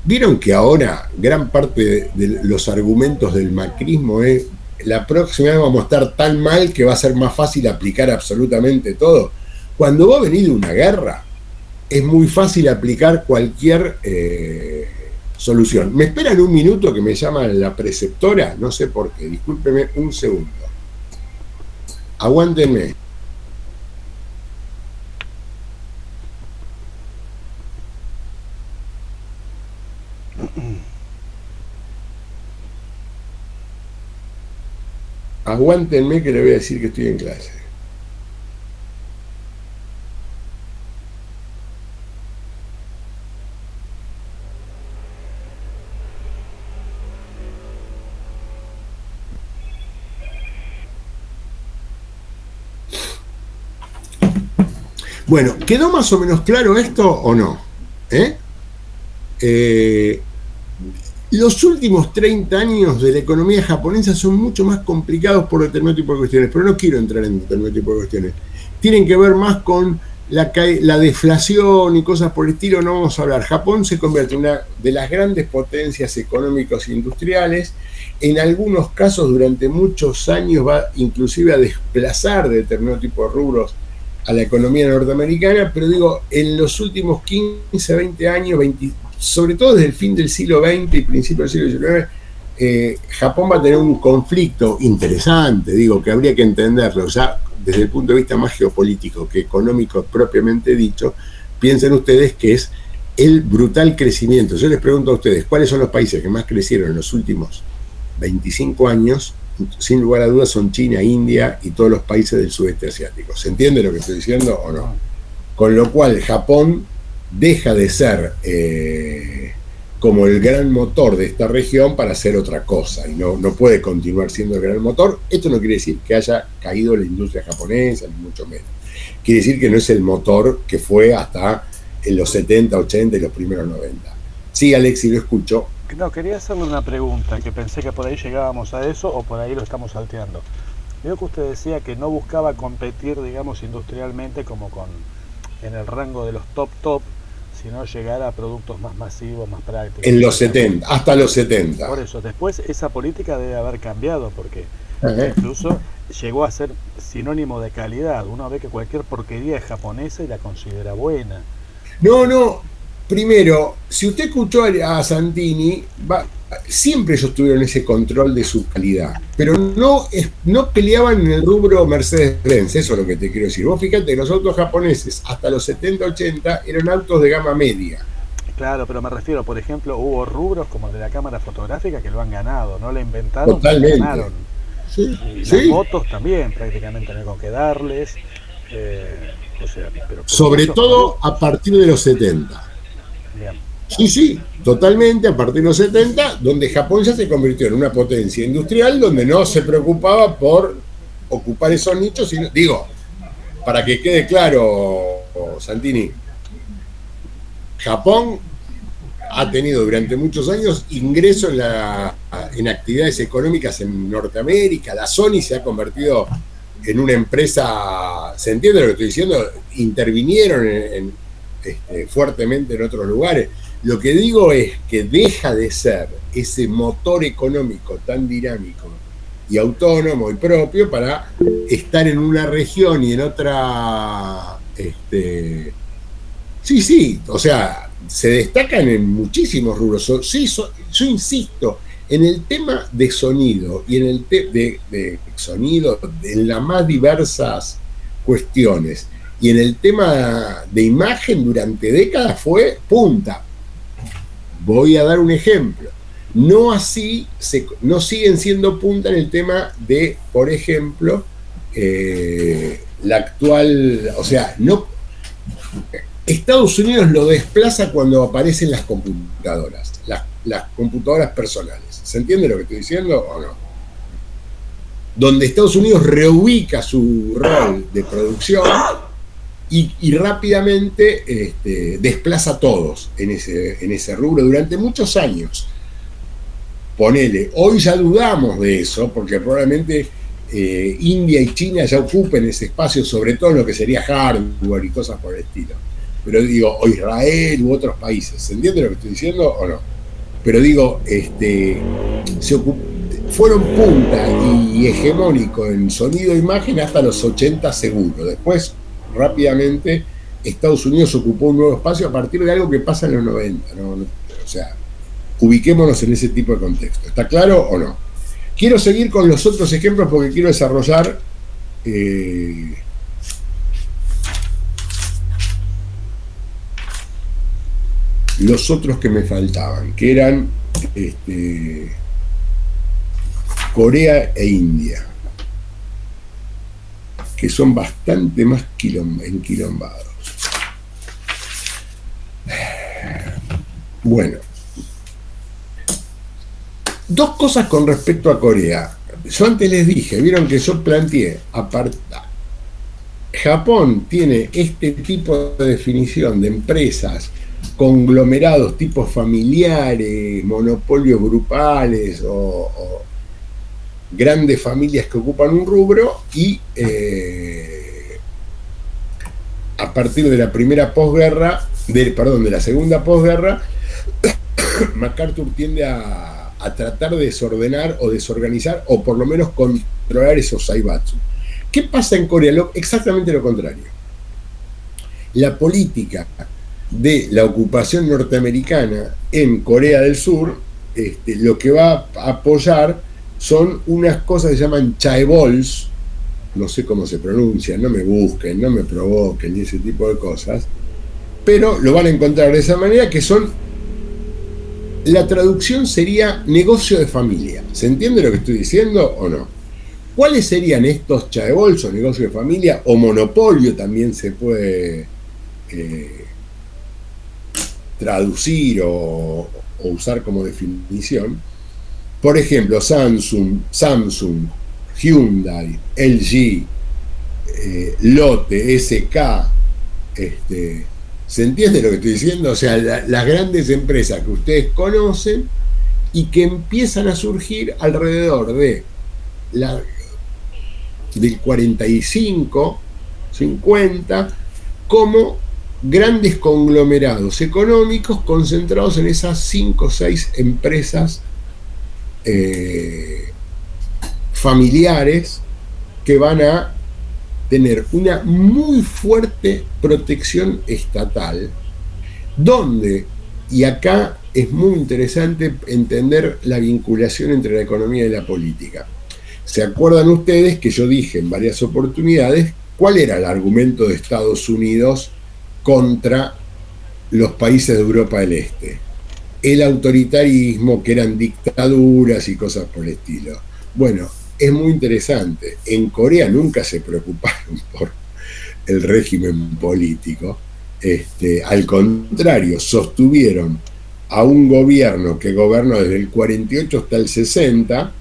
¿Vieron que ahora gran parte de los argumentos del macrismo es: la próxima vez vamos a estar tan mal que va a ser más fácil aplicar absolutamente todo? Cuando vos venís de una guerra, es muy fácil aplicar cualquier solución. ¿Me esperan un minuto que me llama la preceptora? No sé por qué, discúlpeme un segundo. Aguántenme. Aguántenme que le voy a decir que estoy en clase. Bueno, ¿quedó más o menos claro esto o no? Los últimos 30 años de la economía japonesa son mucho más complicados por determinado tipo de cuestiones, pero no quiero entrar en determinado tipo de cuestiones. Tienen que ver más con la deflación y cosas por el estilo, no vamos a hablar. Japón se convierte en una de las grandes potencias económicas e industriales. En algunos casos, durante muchos años, va inclusive a desplazar de determinado tipo de rubros a la economía norteamericana, pero digo, en los últimos 15, 20 años, sobre todo desde el fin del siglo XX y principio del siglo XIX, Japón va a tener un conflicto interesante, digo, que habría que entenderlo ya desde el punto de vista más geopolítico que económico propiamente dicho. Piensen ustedes que es el brutal crecimiento. Yo les pregunto a ustedes, ¿cuáles son los países que más crecieron en los últimos 25 años? Sin lugar a dudas son China, India y todos los países del sudeste asiático. ¿Se entiende lo que estoy diciendo o no? Con lo cual Japón deja de ser como el gran motor de esta región para hacer otra cosa, y no puede continuar siendo el gran motor. Esto no quiere decir que haya caído la industria japonesa, ni mucho menos. Quiere decir que no es el motor que fue hasta en los 70, 80 y los primeros 90. Sí, Alexi, lo escucho. No, quería hacerle una pregunta, que pensé que por ahí llegábamos a eso o por ahí lo estamos salteando. Veo que usted decía que no buscaba competir, digamos, industrialmente como en el rango de los top, sino llegar a productos más masivos, más prácticos. En los 70, hasta los 70. Por eso, después esa política debe haber cambiado, porque Ajá. incluso llegó a ser sinónimo de calidad. Uno ve que cualquier porquería es japonesa y la considera buena. No, primero, si usted escuchó a Santini, siempre ellos tuvieron ese control de su calidad, pero no peleaban en el rubro Mercedes-Benz, eso es lo que te quiero decir. Vos fíjate que los autos japoneses hasta los 70-80 eran autos de gama media. Claro, pero me refiero, por ejemplo, hubo rubros como el de la cámara fotográfica que lo han ganado, no la inventaron, Totalmente. la ganaron. Sí, Y sí. las motos también, prácticamente no hay con qué darles. O sea, pero Sobre muchos todo productos. a partir de los 70. Bien. Sí, totalmente a partir de los 70, donde Japón ya se convirtió en una potencia industrial donde no se preocupaba por ocupar esos nichos, sino, digo, para que quede claro, Santini, Japón ha tenido durante muchos años ingreso en actividades económicas en Norteamérica. La Sony se ha convertido en una empresa, ¿se entiende lo que estoy diciendo? Intervinieron fuertemente en otros lugares. Lo que digo es que deja de ser ese motor económico tan dinámico y autónomo y propio para estar en una región y en otra. Sí, o sea, se destacan en muchísimos rubros. Yo insisto, en el tema de sonido y en el de sonido, en las más diversas cuestiones, y en el tema de imagen durante décadas fue punta. Voy a dar un ejemplo. No así, no siguen siendo punta en el tema de, por ejemplo, la actual, o sea, no. Estados Unidos lo desplaza cuando aparecen las computadoras, las computadoras personales. ¿Se entiende lo que estoy diciendo o no? Donde Estados Unidos reubica su rol de producción y rápidamente desplaza a todos en ese rubro durante muchos años. Ponele, hoy ya dudamos de eso, porque probablemente India y China ya ocupen ese espacio, sobre todo en lo que sería hardware y cosas por el estilo. Pero digo, o Israel u otros países, ¿se entiende lo que estoy diciendo o no? Pero digo, fueron punta y hegemónico en sonido e imagen hasta los 80 seguro. Después, rápidamente, Estados Unidos ocupó un nuevo espacio a partir de algo que pasa en los 90. ¿No? O sea, ubiquémonos en ese tipo de contexto. ¿Está claro o no? Quiero seguir con los otros ejemplos porque quiero desarrollar los otros que me faltaban, que eran Corea e India, que son bastante más enquilombados. Bueno, dos cosas con respecto a Corea. Yo antes les dije, vieron que yo planteé, Japón tiene este tipo de definición de empresas, conglomerados tipos familiares, monopolios grupales o grandes familias que ocupan un rubro y a partir de la primera posguerra, de la segunda posguerra, MacArthur tiende a tratar de desordenar o desorganizar o por lo menos controlar esos zaibatsu. ¿Qué pasa en Corea? Exactamente lo contrario. La política de la ocupación norteamericana en Corea del Sur, lo que va a apoyar son unas cosas que se llaman chaebols, no sé cómo se pronuncian, no me busquen, no me provoquen y ese tipo de cosas, pero lo van a encontrar de esa manera, que son, la traducción sería negocio de familia. ¿Se entiende lo que estoy diciendo o no? ¿Cuáles serían estos chaebols o negocio de familia o monopolio también se puede traducir o usar como definición? Por ejemplo, Samsung, Hyundai, LG, Lotte, SK, ¿se entiende lo que estoy diciendo? O sea, las grandes empresas que ustedes conocen y que empiezan a surgir alrededor de del 45, 50, como grandes conglomerados económicos concentrados en esas 5 o 6 empresas familiares que van a tener una muy fuerte protección estatal, donde, y acá es muy interesante entender la vinculación entre la economía y la política. ¿Se acuerdan ustedes que yo dije en varias oportunidades cuál era el argumento de Estados Unidos contra los países de Europa del Este? El autoritarismo, que eran dictaduras y cosas por el estilo. Bueno, es muy interesante. En Corea nunca se preocuparon por el régimen político. Al contrario, sostuvieron a un gobierno que gobernó desde el 48 hasta el 60,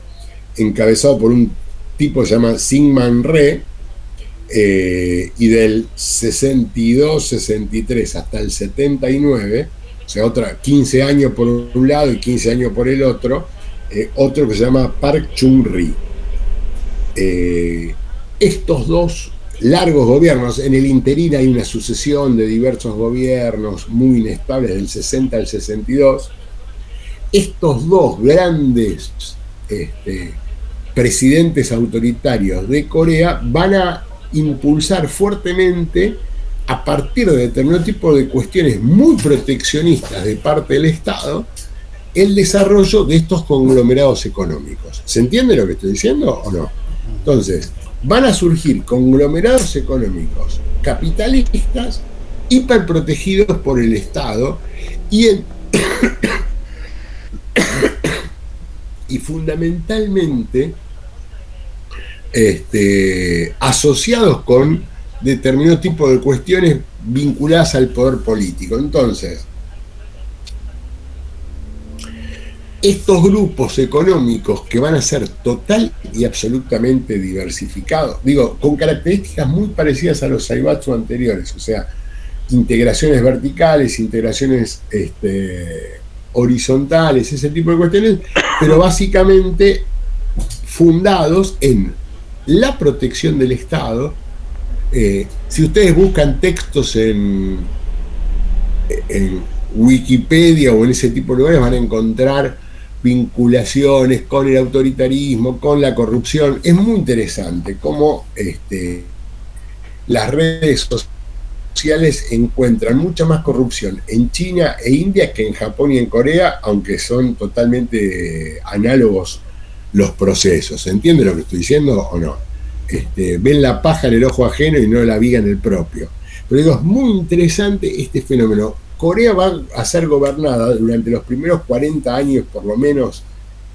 encabezado por un tipo que se llama Syngman Rhee, y del 62, 63 hasta el 79, o sea, 15 años por un lado y 15 años por el otro que se llama Park Chung-ri. Estos dos largos gobiernos, en el interín hay una sucesión de diversos gobiernos muy inestables del 60 al 62, estos dos grandes presidentes autoritarios de Corea van a impulsar fuertemente, a partir de determinado tipo de cuestiones muy proteccionistas de parte del Estado, el desarrollo de estos conglomerados económicos. ¿Se entiende lo que estoy diciendo o no? Entonces, van a surgir conglomerados económicos capitalistas hiperprotegidos por el Estado y fundamentalmente asociados con determinado tipo de cuestiones vinculadas al poder político. Entonces, estos grupos económicos que van a ser total y absolutamente diversificados, digo, con características muy parecidas a los Zaibatsu anteriores, o sea, integraciones verticales, integraciones horizontales, ese tipo de cuestiones, pero básicamente fundados en la protección del Estado. Si ustedes buscan textos en Wikipedia o en ese tipo de lugares, van a encontrar vinculaciones con el autoritarismo, con la corrupción. Es muy interesante cómo las redes sociales encuentran mucha más corrupción en China e India que en Japón y en Corea, aunque son totalmente análogos los procesos. ¿Se entiende lo que estoy diciendo o no? Ven la paja en el ojo ajeno y no la viga en el propio. Pero digo, es muy interesante este fenómeno. Corea va a ser gobernada durante los primeros 40 años, por lo menos,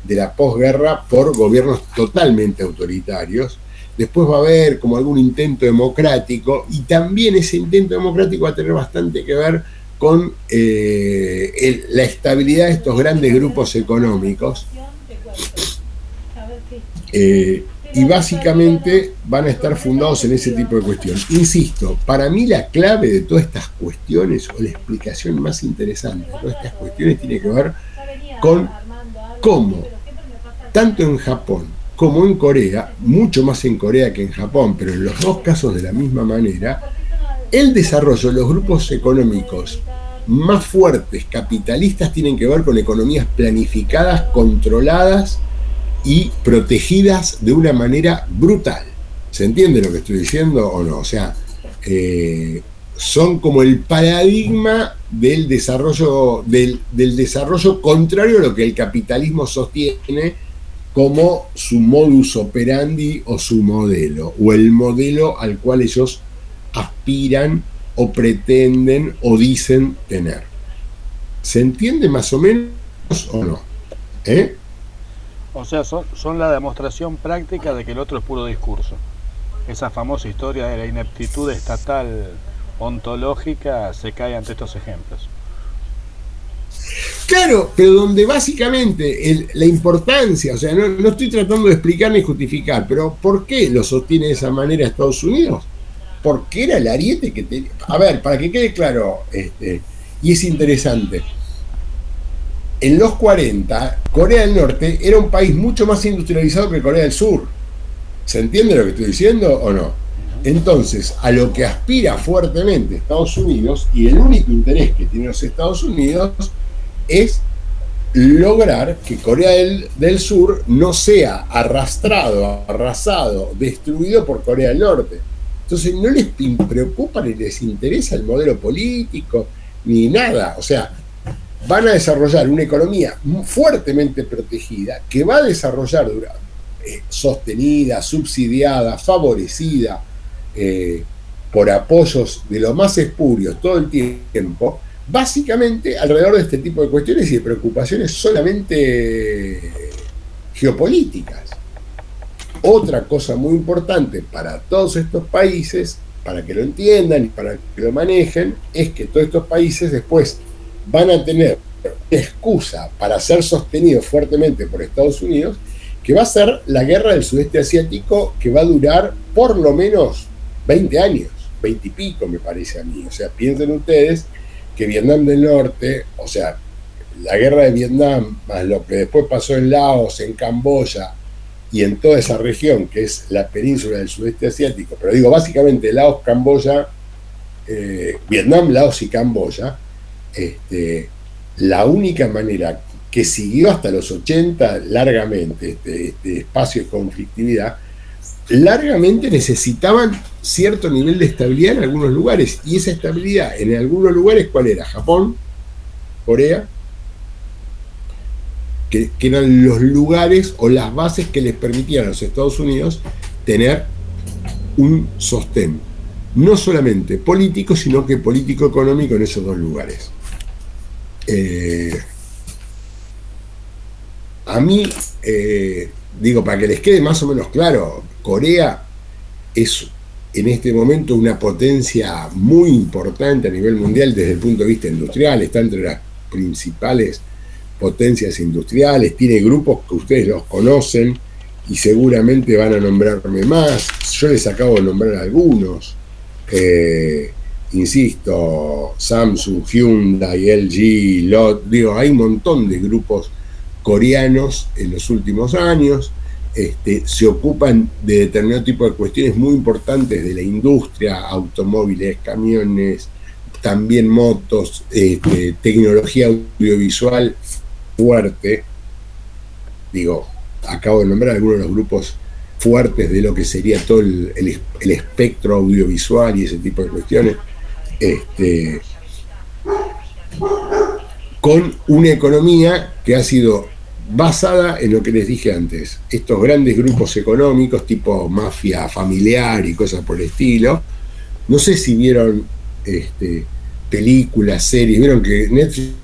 de la posguerra, por gobiernos totalmente autoritarios. Después va a haber como algún intento democrático, y también ese intento democrático va a tener bastante que ver con la estabilidad de estos grandes grupos económicos. Y básicamente van a estar fundados en ese tipo de cuestiones. Insisto, para mí la clave de todas estas cuestiones, o la explicación más interesante de todas estas cuestiones, tiene que ver con cómo, tanto en Japón como en Corea, mucho más en Corea que en Japón, pero en los dos casos de la misma manera, el desarrollo de los grupos económicos más fuertes, capitalistas, tienen que ver con economías planificadas, controladas y protegidas de una manera brutal. ¿Se entiende lo que estoy diciendo o no? O sea, son como el paradigma del desarrollo, del desarrollo contrario a lo que el capitalismo sostiene como su modus operandi o su modelo, o el modelo al cual ellos aspiran o pretenden o dicen tener. ¿Se entiende más o menos o no? O sea, son la demostración práctica de que el otro es puro discurso. Esa famosa historia de la ineptitud estatal ontológica se cae ante estos ejemplos. Claro, pero donde básicamente la importancia, o sea, no estoy tratando de explicar ni justificar, pero ¿por qué lo sostiene de esa manera Estados Unidos? Porque era el ariete que tenía. A ver, para que quede claro, y es interesante. En los 40, Corea del Norte era un país mucho más industrializado que Corea del Sur. ¿Se entiende lo que estoy diciendo o no? Entonces, a lo que aspira fuertemente Estados Unidos, y el único interés que tiene los Estados Unidos, es lograr que Corea del Sur no sea arrastrado, arrasado, destruido por Corea del Norte. Entonces no les preocupa ni les interesa el modelo político, ni nada. O sea, van a desarrollar una economía fuertemente protegida, que va a desarrollar sostenida, subsidiada, favorecida por apoyos de lo más espurios todo el tiempo, básicamente alrededor de este tipo de cuestiones y de preocupaciones solamente geopolíticas. Otra cosa muy importante para todos estos países, para que lo entiendan y para que lo manejen, es que todos estos países después van a tener una excusa para ser sostenidos fuertemente por Estados Unidos, que va a ser la guerra del sudeste asiático, que va a durar por lo menos 20 años, 20 y pico me parece a mí. O sea, piensen ustedes que Vietnam del Norte, o sea, la guerra de Vietnam, más lo que después pasó en Laos, en Camboya y en toda esa región, que es la península del sudeste asiático, pero digo básicamente Laos, Camboya, Vietnam, Laos y Camboya, la única manera que siguió hasta los 80 largamente este espacio de conflictividad, largamente necesitaban cierto nivel de estabilidad en algunos lugares, y esa estabilidad en algunos lugares, ¿cuál era? Japón, Corea, que eran los lugares o las bases que les permitían a los Estados Unidos tener un sostén, no solamente político, sino que político-económico en esos dos lugares. A mí, digo, para que les quede más o menos claro, Corea es en este momento una potencia muy importante a nivel mundial desde el punto de vista industrial, está entre las principales potencias industriales, tiene grupos que ustedes los conocen y seguramente van a nombrarme más. Yo les acabo de nombrar algunos, insisto, Samsung, Hyundai, LG, Lot, digo, hay un montón de grupos coreanos en los últimos años, se ocupan de determinado tipo de cuestiones muy importantes de la industria, automóviles, camiones, también motos, tecnología audiovisual fuerte. Digo, acabo de nombrar algunos de los grupos fuertes de lo que sería todo el espectro audiovisual y ese tipo de cuestiones, con una economía que ha sido basada en lo que les dije antes, estos grandes grupos económicos tipo mafia familiar y cosas por el estilo. No sé si vieron películas, series, vieron que Netflix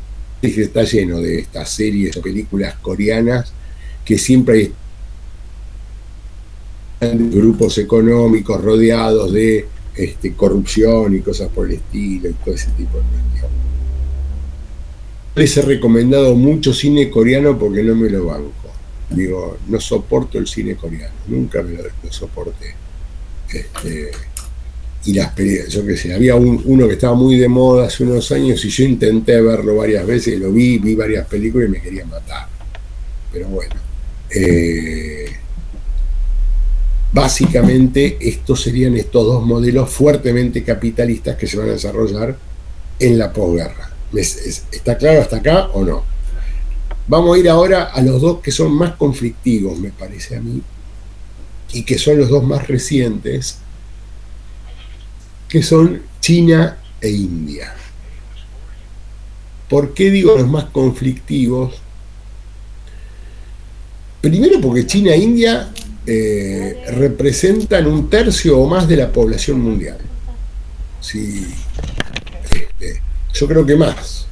está lleno de estas series o películas coreanas que siempre hay grupos económicos rodeados de corrupción y cosas por el estilo y todo ese tipo de cuestiones. Les he recomendado mucho cine coreano porque no me lo banco. Digo, no soporto el cine coreano, nunca me lo soporté. Y las películas, yo qué sé, había uno que estaba muy de moda hace unos años y yo intenté verlo varias veces, lo vi varias películas y me quería matar. Pero bueno, básicamente estos serían estos dos modelos fuertemente capitalistas que se van a desarrollar en la posguerra. ¿Está claro hasta acá o no? Vamos a ir ahora a los dos que son más conflictivos, me parece a mí, y que son los dos más recientes, que son China e India. ¿Por qué digo los más conflictivos? Primero porque China e India representan 1/3 o más de la población mundial. Sí, yo creo que más.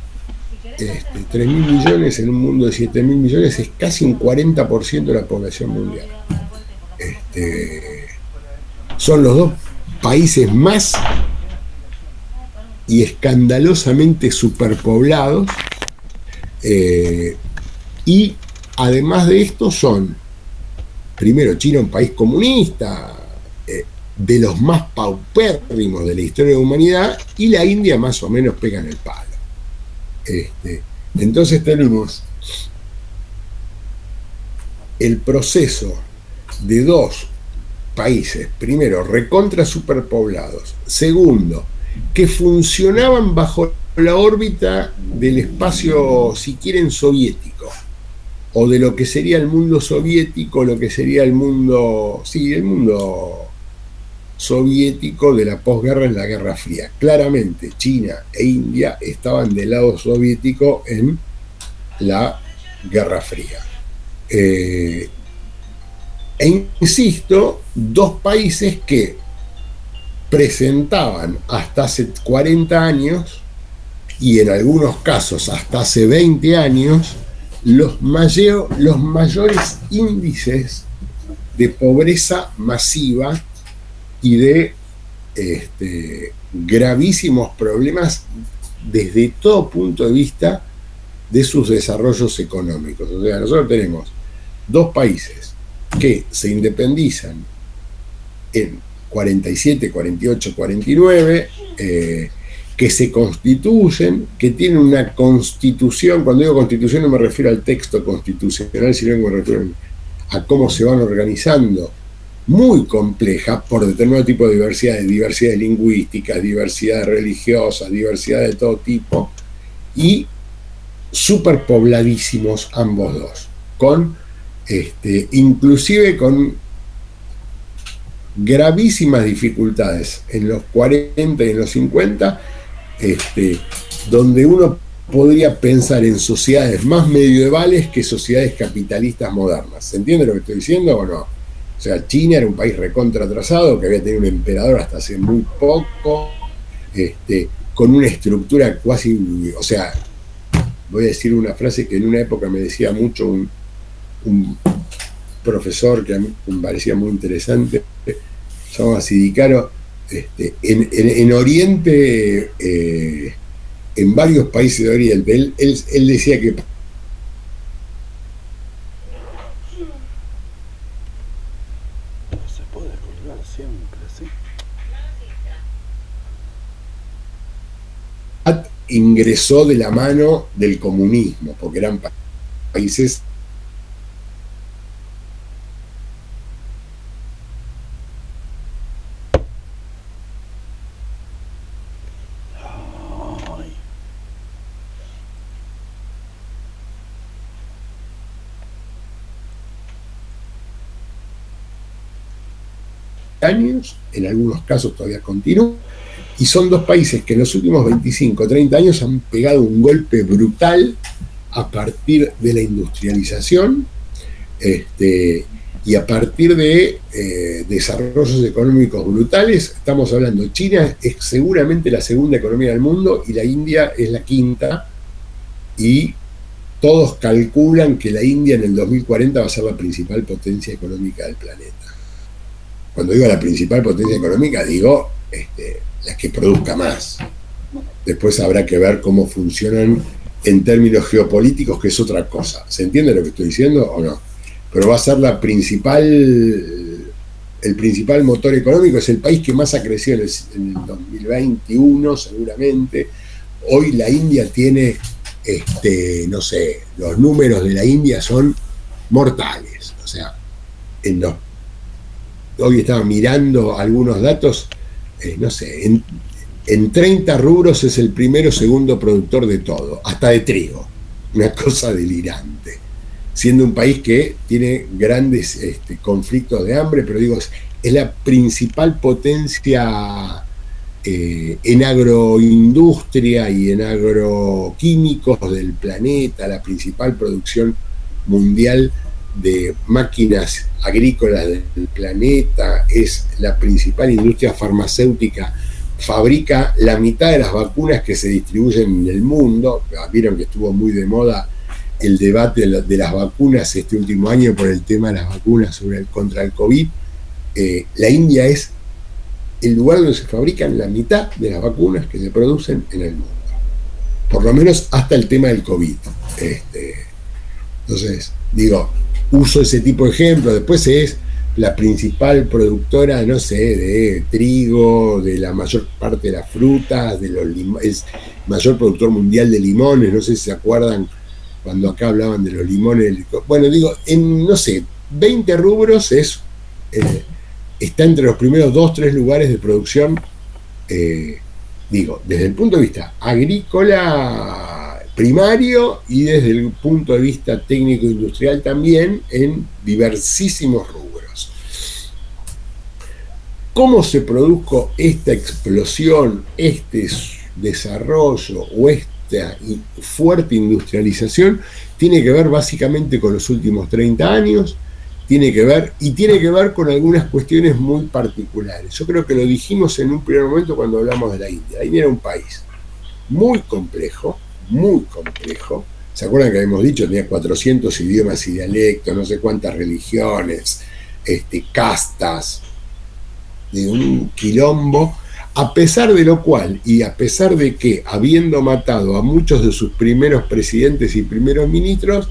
3.000 millones en un mundo de 7.000 millones es casi un 40% de la población mundial. Son los dos países más y escandalosamente superpoblados, y además de esto son, primero, China, un país comunista, de los más paupérrimos de la historia de la humanidad, y la India más o menos pega en el palo. Entonces tenemos el proceso de dos países, primero, recontra superpoblados, segundo, que funcionaban bajo la órbita del espacio, si quieren, soviético, o de lo que sería el mundo soviético, lo que sería el mundo, sí, el mundo soviético de la posguerra en la Guerra Fría. Claramente China e India estaban del lado soviético en la Guerra Fría. E insisto, dos países que presentaban hasta hace 40 años y en algunos casos hasta hace 20 años los mayores índices de pobreza masiva y de gravísimos problemas desde todo punto de vista de sus desarrollos económicos. O sea, nosotros tenemos dos países que se independizan en 47, 48, 49, que se constituyen, que tienen una constitución. Cuando digo constitución no me refiero al texto constitucional, sino que me refiero a cómo se van organizando, muy compleja por determinado tipo de diversidades lingüísticas, diversidades religiosas, diversidad de todo tipo, y superpobladísimos ambos dos, con inclusive con gravísimas dificultades en los 40 y en los 50, donde uno podría pensar en sociedades más medievales que sociedades capitalistas modernas. ¿Se entiende lo que estoy diciendo o no? O sea, China era un país recontra atrasado, que había tenido un emperador hasta hace muy poco, con una estructura cuasi, o sea, voy a decir una frase que en una época me decía mucho un profesor que a mí me parecía muy interesante, se llamaba Sidicaro. En Oriente, en varios países de Oriente, él decía que se puede colgar siempre, ¿sí? ingresó de la mano del comunismo, porque eran países años, en algunos casos todavía continúa, y son dos países que en los últimos 25 o 30 años han pegado un golpe brutal a partir de la industrialización y a partir de desarrollos económicos brutales. Estamos hablando, China es seguramente la segunda economía del mundo y la India es la quinta, y todos calculan que la India en el 2040 va a ser la principal potencia económica del planeta. Cuando digo la principal potencia económica, digo la que produzca más. Después habrá que ver cómo funcionan en términos geopolíticos, que es otra cosa. ¿Se entiende lo que estoy diciendo o no? Pero va a ser el principal motor económico. Es el país que más ha crecido en el 2021, seguramente. Hoy la India tiene, no sé, los números de la India son mortales. O sea, hoy estaba mirando algunos datos, no sé, en 30 rubros es el primero o segundo productor de todo, hasta de trigo, una cosa delirante, siendo un país que tiene grandes conflictos de hambre, pero digo, es la principal potencia en agroindustria y en agroquímicos del planeta, la principal producción mundial de máquinas agrícolas del planeta, es la principal industria farmacéutica, fabrica la mitad de las vacunas que se distribuyen en el mundo. Vieron que estuvo muy de moda el debate de las vacunas este último año por el tema de las vacunas contra el COVID. La India es el lugar donde se fabrican la mitad de las vacunas que se producen en el mundo, por lo menos hasta el tema del COVID. Entonces, digo, uso ese tipo de ejemplos. Después es la principal productora, no sé, de trigo, de la mayor parte de las frutas, es mayor productor mundial de limones. No sé si se acuerdan cuando acá hablaban de los limones. Bueno, digo, en, no sé, 20 rubros es está entre los primeros 2-3 lugares de producción, desde el punto de vista agrícola primario y desde el punto de vista técnico-industrial también, en diversísimos rubros. ¿Cómo se produjo esta explosión, este desarrollo o esta fuerte industrialización? Tiene que ver básicamente con los últimos 30 años, tiene que ver con algunas cuestiones muy particulares. Yo creo que lo dijimos en un primer momento cuando hablamos de la India. La India era un país muy complejo, muy complejo. ¿Se acuerdan que habíamos dicho? Tenía 400 idiomas y dialectos, no sé cuántas religiones, castas, de un quilombo, a pesar de lo cual, y a pesar de que, habiendo matado a muchos de sus primeros presidentes y primeros ministros,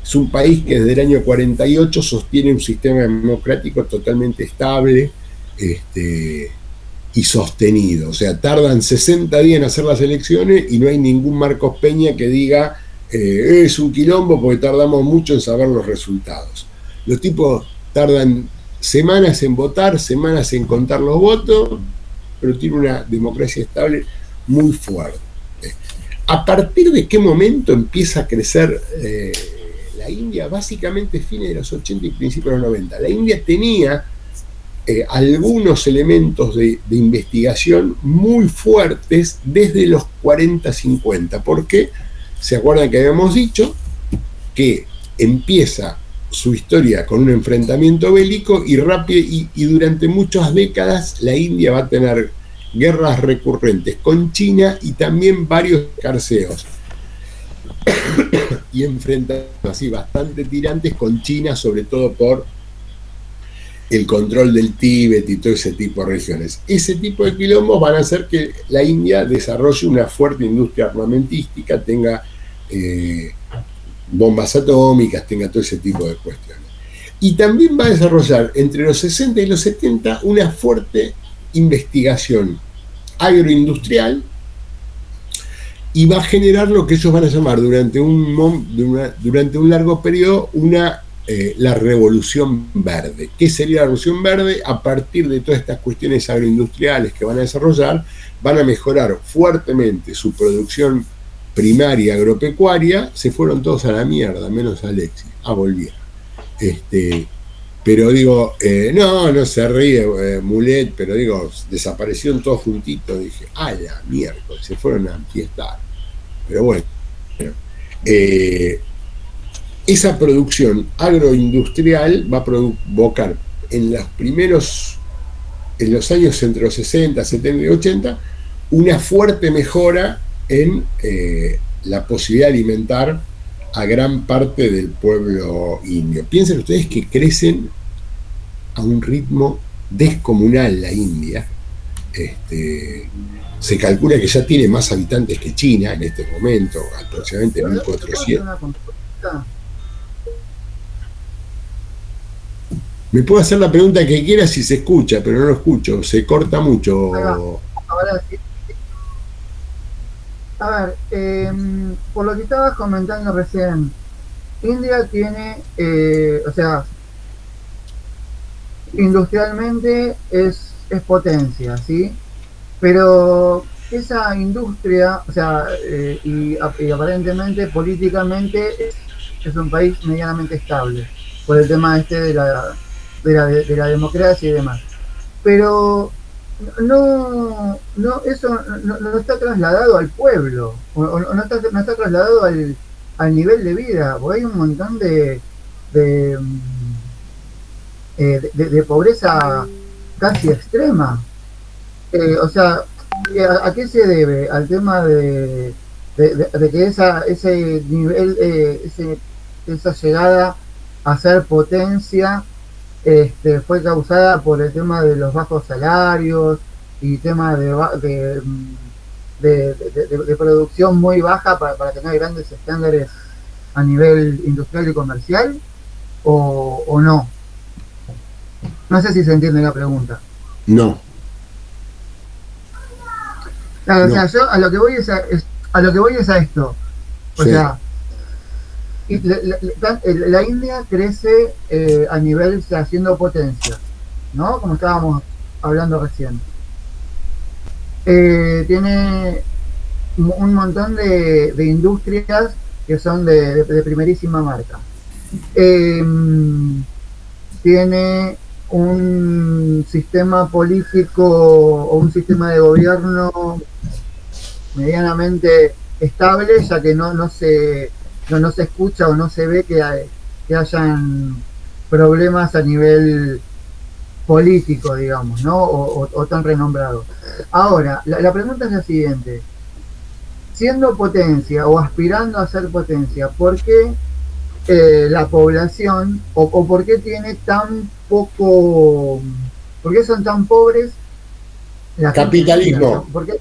es un país que desde el año 48 sostiene un sistema democrático totalmente estable y sostenido. O sea, tardan 60 días en hacer las elecciones y no hay ningún Marcos Peña que diga es un quilombo porque tardamos mucho en saber los resultados. Los tipos tardan semanas en votar, semanas en contar los votos, pero tiene una democracia estable muy fuerte. ¿A partir de qué momento empieza a crecer la India? Básicamente fines de los 80 y principios de los 90. La India tenía algunos elementos de investigación muy fuertes desde los 40-50. ¿Por qué? ¿Se acuerdan que habíamos dicho que empieza su historia con un enfrentamiento bélico y rápido, y durante muchas décadas la India va a tener guerras recurrentes con China y también varios escarceos y enfrentamientos así bastante tirantes con China, sobre todo por el control del Tíbet y todo ese tipo de regiones. Ese tipo de quilombos van a hacer que la India desarrolle una fuerte industria armamentística, tenga bombas atómicas, tenga todo ese tipo de cuestiones. Y también va a desarrollar entre los 60 y los 70 una fuerte investigación agroindustrial y va a generar lo que ellos van a llamar durante un largo periodo la revolución verde. ¿Qué sería la revolución verde? A partir de todas estas cuestiones agroindustriales que van a desarrollar, van a mejorar fuertemente su producción primaria agropecuaria. Se fueron todos a la mierda, menos Alexis. Volvieron. Pero digo, no se ríe Mulet, pero digo, desaparecieron todos juntitos. Dije, a la miércoles, se fueron a fiestar. Pero bueno, esa producción agroindustrial va a provocar en los años entre los 60, 70 y 80, una fuerte mejora en la posibilidad de alimentar a gran parte del pueblo indio. Piensen ustedes que crecen a un ritmo descomunal la India. Se calcula que ya tiene más habitantes que China en este momento, aproximadamente 1.400. Me puedo hacer la pregunta que quiera si se escucha, pero no lo escucho, se corta mucho. Ahora sí. A ver, por lo que estabas comentando recién, India tiene, industrialmente es potencia, ¿sí? Pero esa industria, y aparentemente políticamente es un país medianamente estable, por el tema de la democracia y demás. Pero no está trasladado al pueblo, no está trasladado al nivel de vida, porque hay un montón de pobreza casi extrema. ¿A qué se debe? Al tema de que ese nivel, esa llegada a ser potencia fue causada por el tema de los bajos salarios y tema de producción muy baja para tener grandes estándares a nivel industrial y comercial, o no. No sé si se entiende la pregunta. No. Claro, no. Yo a lo que voy es a esto. O sí. sea, la India crece a nivel, haciendo potencia. ¿no? Como estábamos hablando recién. Tiene un montón de industrias que son de primerísima marca. Tiene un sistema político o un sistema de gobierno medianamente estable, ya que no se escucha o no se ve que hayan problemas a nivel político, digamos, ¿no? O tan renombrado. Ahora, la pregunta es la siguiente. Siendo potencia o aspirando a ser potencia, ¿por qué la población o por qué tiene tan poco, por qué son tan pobres la capitalismo? ¿Por qué?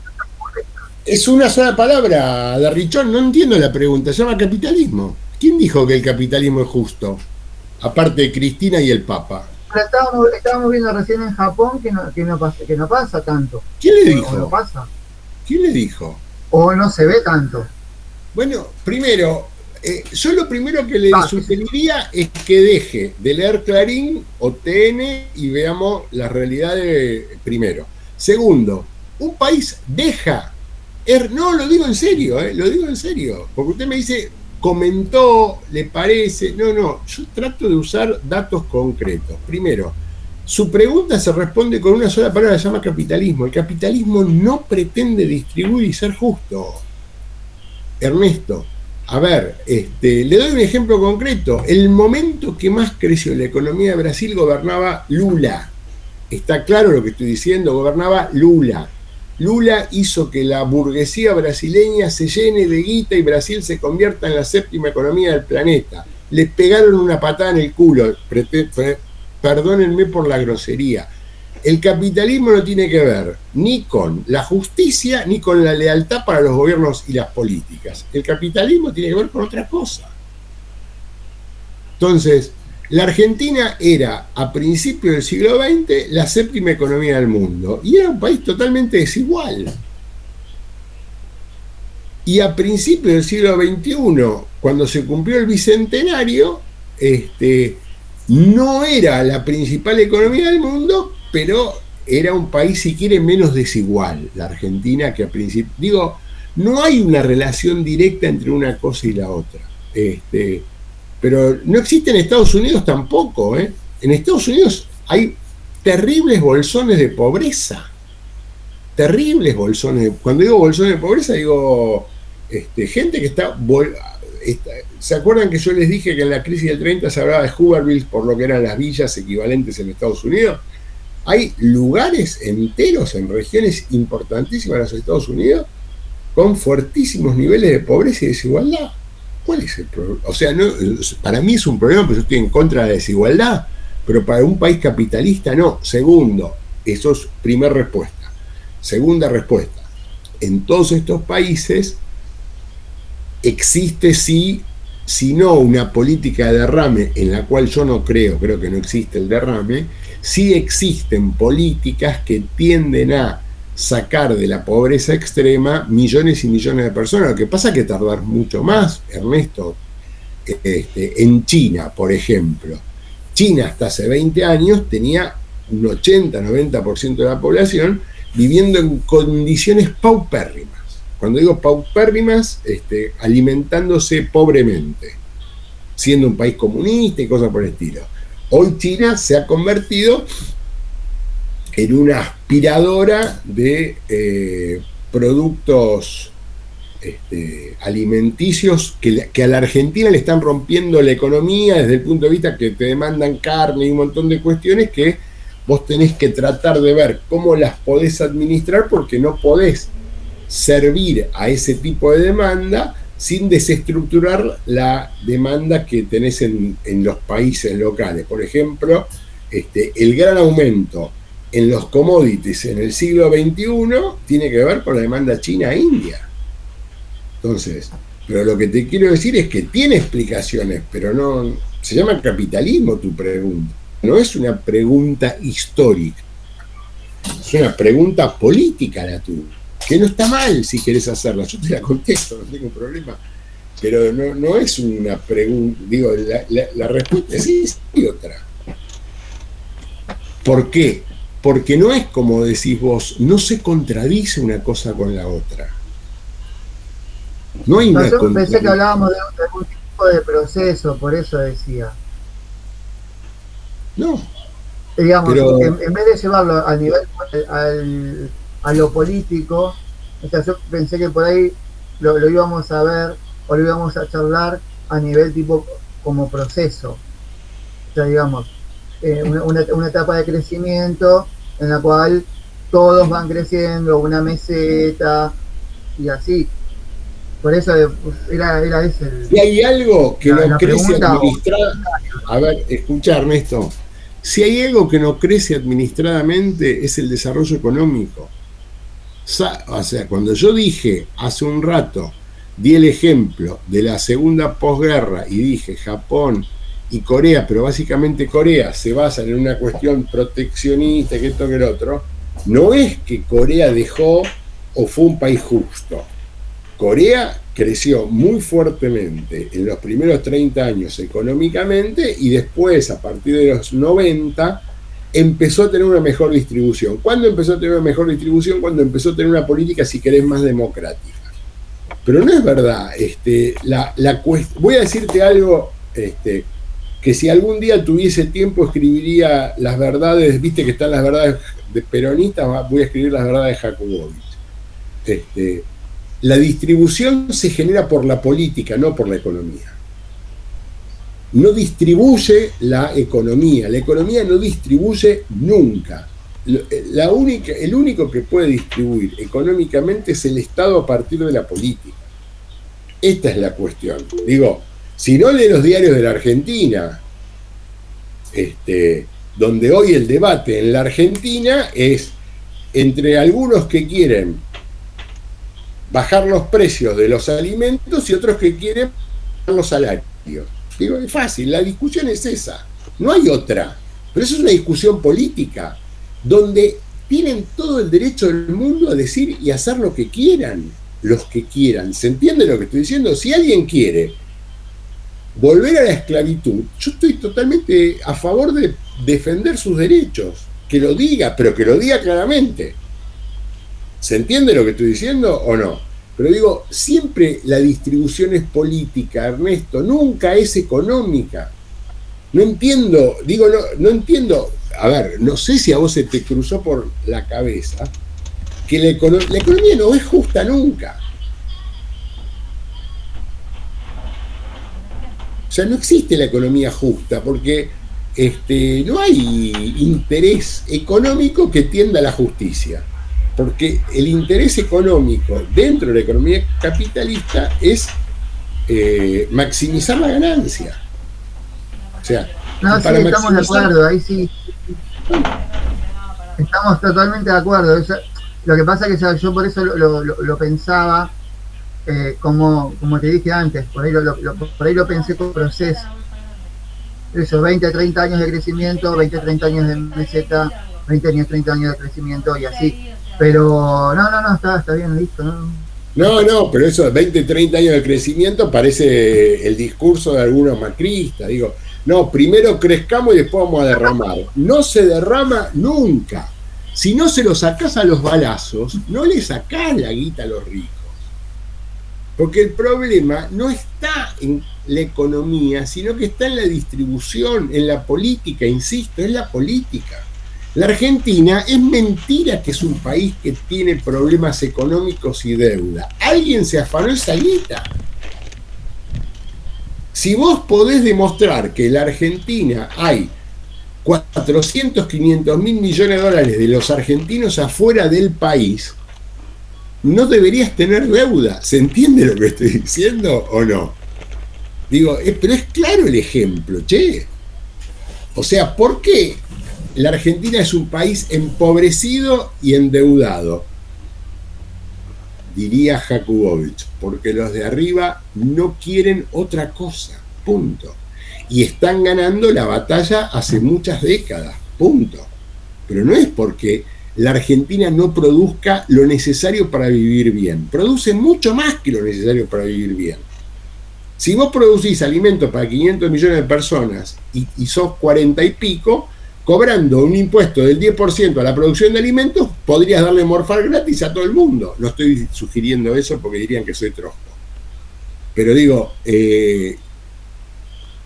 Es una sola palabra, Darrichón, no entiendo la pregunta, se llama capitalismo. ¿Quién dijo que el capitalismo es justo? Aparte de Cristina y el Papa. Pero estábamos viendo recién en Japón que no pasa tanto. ¿Quién le dijo? O no pasa. ¿Quién le dijo? O no se ve tanto. Bueno, primero, yo lo primero que le sugeriría es que deje de leer Clarín o TN y veamos la realidad primero. Segundo, un país deja. No, lo digo en serio, lo digo en serio. Porque usted me dice, comentó, le parece. No, yo trato de usar datos concretos. Primero, su pregunta se responde con una sola palabra, se llama capitalismo. El capitalismo no pretende distribuir y ser justo. Ernesto, a ver, le doy un ejemplo concreto. El momento que más creció la economía de Brasil gobernaba Lula. Está claro lo que estoy diciendo, gobernaba Lula. Lula hizo que la burguesía brasileña se llene de guita y Brasil se convierta en la séptima economía del planeta. Les pegaron una patada en el culo, perdónenme por la grosería. El capitalismo no tiene que ver ni con la justicia ni con la lealtad para los gobiernos y las políticas. El capitalismo tiene que ver con otra cosa. Entonces, la Argentina era, a principios del siglo XX, la séptima economía del mundo. Y era un país totalmente desigual. Y a principios del siglo XXI, cuando se cumplió el bicentenario, no era la principal economía del mundo, pero era un país, si quiere, menos desigual, la Argentina, que a principio... Digo, no hay una relación directa entre una cosa y la otra. Pero no existe en Estados Unidos tampoco, ¿eh? En Estados Unidos hay terribles bolsones de pobreza. Terribles bolsones. Cuando digo bolsones de pobreza, digo gente que está... ¿Se acuerdan que yo les dije que en la crisis del 30 se hablaba de Hooverville por lo que eran las villas equivalentes en Estados Unidos? Hay lugares enteros en regiones importantísimas de los Estados Unidos con fuertísimos niveles de pobreza y desigualdad. ¿Cuál es el problema? O sea, no, para mí es un problema, pero yo estoy en contra de la desigualdad, pero para un país capitalista no. Segundo, eso es primera respuesta. Segunda respuesta, en todos estos países existe si no una política de derrame, en la cual yo no creo que no existe el derrame, sí existen políticas que tienden a sacar de la pobreza extrema millones y millones de personas. Lo que pasa es que tardar mucho más, Ernesto. En China, por ejemplo, China hasta hace 20 años tenía un 80-90% de la población viviendo en condiciones paupérrimas. Cuando digo paupérrimas, alimentándose pobremente, siendo un país comunista y cosas por el estilo. Hoy China se ha convertido en una aspiradora de productos alimenticios que a la Argentina le están rompiendo la economía desde el punto de vista que te demandan carne y un montón de cuestiones que vos tenés que tratar de ver cómo las podés administrar, porque no podés servir a ese tipo de demanda sin desestructurar la demanda que tenés en los países locales. Por ejemplo, el gran aumento en los commodities en el siglo XXI tiene que ver con la demanda china-india. Entonces, pero lo que te quiero decir es que tiene explicaciones, pero no... Se llama capitalismo tu pregunta. No es una pregunta histórica. Es una pregunta política la tuya. Que no está mal si querés hacerla. Yo te la contesto, no tengo problema. Pero no es una pregunta... Digo, la respuesta es sí y otra. ¿Por qué? Porque no es como decís vos, no se contradice una cosa con la otra. No hay una yo pensé que hablábamos de algún tipo de proceso, por eso decía. No. Digamos, Pero, en vez de llevarlo al nivel, a lo político, o sea, yo pensé que por ahí lo íbamos a ver o lo íbamos a charlar a nivel tipo como proceso. O sea, digamos, una etapa de crecimiento en la cual todos van creciendo, una meseta y así. Por eso era ese el... Si hay algo que no crece pregunta, administradamente, a ver, escucha Ernesto, si hay algo que no crece administradamente es el desarrollo económico. O sea, cuando yo dije hace un rato, di el ejemplo de la segunda posguerra y dije Japón y Corea, pero básicamente Corea se basa en una cuestión proteccionista, que esto que el otro, no es que Corea dejó o fue un país justo. Corea creció muy fuertemente en los primeros 30 años económicamente y después, a partir de los 90, empezó a tener una mejor distribución. ¿Cuándo empezó a tener una mejor distribución? Cuando empezó a tener una política, si querés, más democrática. Pero no es verdad. Voy a decirte algo que si algún día tuviese tiempo escribiría las verdades, viste que están las verdades de peronistas, voy a escribir las verdades de Jakubowicz. La distribución se genera por la política, no por la economía. No distribuye la economía no distribuye nunca. El único que puede distribuir económicamente es el Estado a partir de la política. Esta es la cuestión. Digo, si no lee los diarios de la Argentina, donde hoy el debate en la Argentina es entre algunos que quieren bajar los precios de los alimentos y otros que quieren bajar los salarios. Digo, es fácil, la discusión es esa, no hay otra. Pero eso es una discusión política, donde tienen todo el derecho del mundo a decir y hacer lo que quieran, los que quieran. ¿Se entiende lo que estoy diciendo? Si alguien quiere volver a la esclavitud, yo estoy totalmente a favor de defender sus derechos, que lo diga, pero que lo diga claramente. ¿Se entiende lo que estoy diciendo o no? Pero digo, siempre la distribución es política, Ernesto, nunca es económica. No entiendo, no entiendo, a ver, no sé si a vos se te cruzó por la cabeza que la economía no es justa nunca. O sea, no existe la economía justa porque no hay interés económico que tienda a la justicia. Porque el interés económico dentro de la economía capitalista es maximizar la ganancia. O sea, no, sí, estamos de acuerdo, ahí sí. Estamos totalmente de acuerdo. Lo que pasa es que yo por eso lo pensaba, como te dije antes, por ahí lo pensé como proceso. Eso, 20, 30 años de crecimiento, 20, 30 años de meseta, 20 años, 30 años de crecimiento y así. Pero no, está bien, listo. No, pero eso, 20, 30 años de crecimiento parece el discurso de algunos macristas. Digo, no, primero crezcamos y después vamos a derramar. No se derrama nunca. Si no se lo sacás a los balazos, no le sacás la guita a los ricos. Porque el problema no está en la economía, sino que está en la distribución, en la política, insisto, es la política. La Argentina es mentira que es un país que tiene problemas económicos y deuda. Alguien se afanó esa guita. Si vos podés demostrar que en la Argentina hay 400, 500 mil millones de dólares de los argentinos afuera del país, no deberías tener deuda. ¿Se entiende lo que estoy diciendo o no? Digo, pero es claro el ejemplo, che. O sea, ¿por qué la Argentina es un país empobrecido y endeudado? Diría Jakubowicz, porque los de arriba no quieren otra cosa, punto. Y están ganando la batalla hace muchas décadas, punto. Pero no es porque la Argentina no produzca lo necesario para vivir bien. Produce mucho más que lo necesario para vivir bien. Si vos producís alimentos para 500 millones de personas y sos 40 y pico, cobrando un impuesto del 10% a la producción de alimentos, podrías darle morfar gratis a todo el mundo. No estoy sugiriendo eso porque dirían que soy trosco. Pero digo,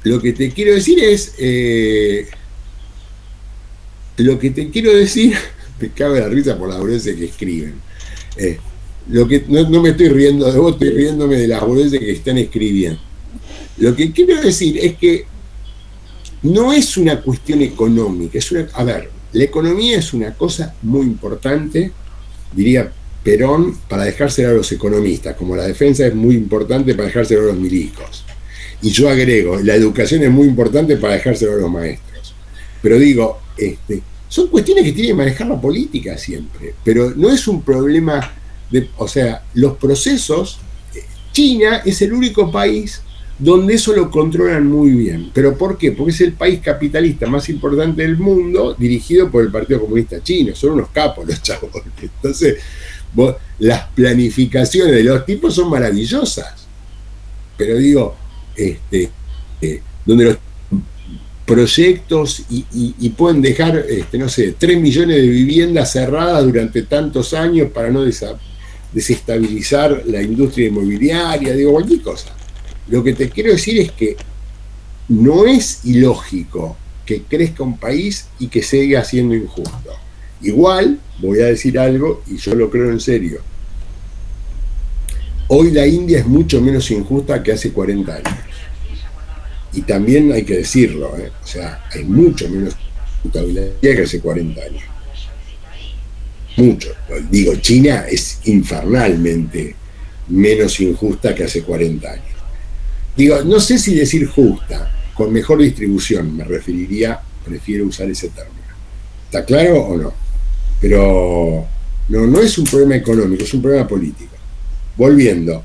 lo que te quiero decir es... me cago en la risa por las boludeces que escriben. No me estoy riendo de vos, estoy riéndome de las boludeces que están escribiendo. Lo que quiero decir es que no es una cuestión económica, a ver, la economía es una cosa muy importante, diría Perón, para dejársela a los economistas, como la defensa es muy importante para dejársela a los milicos. Y yo agrego, la educación es muy importante para dejársela a los maestros. Pero digo, son cuestiones que tiene que manejar la política siempre, pero no es un problema o sea, los procesos, China es el único país donde eso lo controlan muy bien. ¿Pero por qué? Porque es el país capitalista más importante del mundo, dirigido por el Partido Comunista Chino. Son unos capos los chavos. Entonces, las planificaciones de los tipos son maravillosas. Pero digo, donde los proyectos y pueden dejar, no sé, 3 millones de viviendas cerradas durante tantos años para no desestabilizar la industria inmobiliaria, digo, cualquier cosa. Lo que te quiero decir es que no es ilógico que crezca un país y que siga siendo injusto. Igual, voy a decir algo, y yo lo creo en serio. Hoy la India es mucho menos injusta que hace 40 años. Y también hay que decirlo, o sea, hay mucho menos injusticia que hace 40 años. Mucho. Digo, China es infernalmente menos injusta que hace 40 años. Digo, no sé si decir justa, con mejor distribución me referiría, prefiero usar ese término. ¿Está claro o no? Pero no es un problema económico, es un problema político. Volviendo.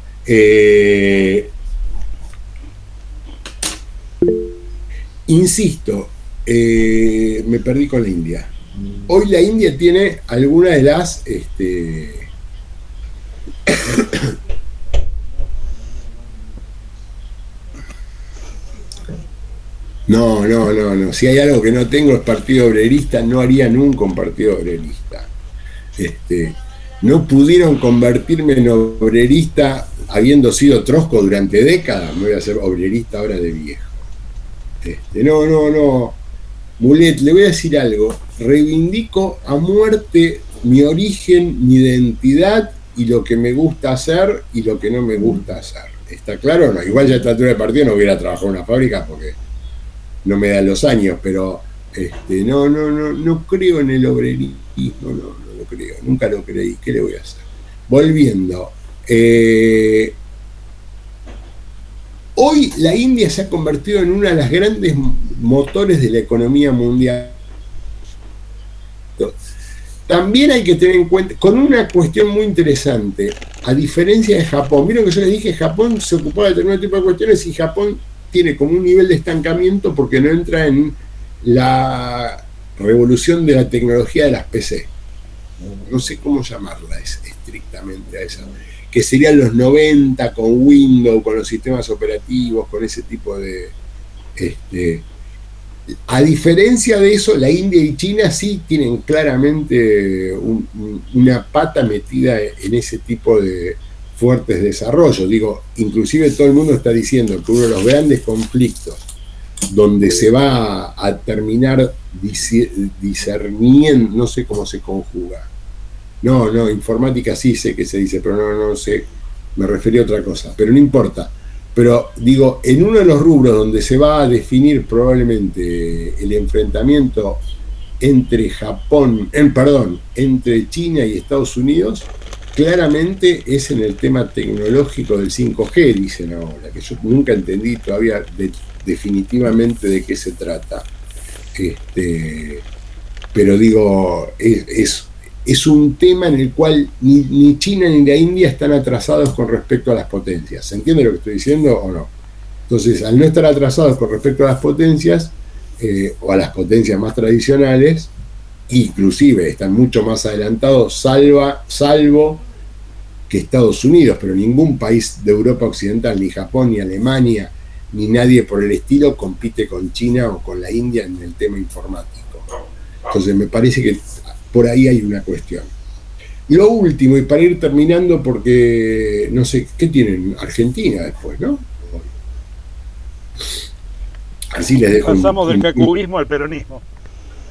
Insisto, me perdí con la India. Hoy la India tiene alguna de las... No. Si hay algo que no tengo es partido obrerista, no haría nunca un partido obrerista. No pudieron convertirme en obrerista habiendo sido trosco durante décadas, me voy a hacer obrerista ahora de viejo. No. Mulet, le voy a decir algo. Reivindico a muerte mi origen, mi identidad y lo que me gusta hacer y lo que no me gusta hacer. ¿Está claro o no? Igual ya a esta altura del partido no hubiera trabajado en una fábrica porque no me dan los años, pero no creo en el obrerismo, no lo creo, nunca lo creí. ¿Qué le voy a hacer? Volviendo. Hoy la India se ha convertido en una de las grandes motores de la economía mundial. También hay que tener en cuenta, con una cuestión muy interesante, a diferencia de Japón, vieron que yo les dije, Japón se ocupaba de determinado tipo de cuestiones y Japón tiene como un nivel de estancamiento porque no entra en la revolución de la tecnología de las PC. No sé cómo llamarla estrictamente a esa, que serían los 90 con Windows, con los sistemas operativos, con ese tipo de... A diferencia de eso, la India y China sí tienen claramente una pata metida en ese tipo de fuertes desarrollos. Digo, inclusive todo el mundo está diciendo que uno de los grandes conflictos donde se va a terminar discerniendo, no sé cómo se conjuga. No, informática sí sé que se dice, pero no sé, me refería a otra cosa, pero no importa. Pero digo, en uno de los rubros donde se va a definir probablemente el enfrentamiento entre entre China y Estados Unidos, claramente es en el tema tecnológico del 5G, dicen ahora, que yo nunca entendí todavía definitivamente de qué se trata. Pero digo, es un tema en el cual ni China ni la India están atrasados con respecto a las potencias. ¿Se entiende lo que estoy diciendo o no? Entonces, al no estar atrasados con respecto a las potencias, o a las potencias más tradicionales, inclusive están mucho más adelantados, salvo que Estados Unidos, pero ningún país de Europa Occidental, ni Japón, ni Alemania, ni nadie por el estilo compite con China o con la India en el tema informático. Entonces me parece que por ahí hay una cuestión. Lo último, y para ir terminando, porque no sé, ¿qué tienen? Argentina después, ¿no? Así les dejo. Pasamos del cacuismo al peronismo.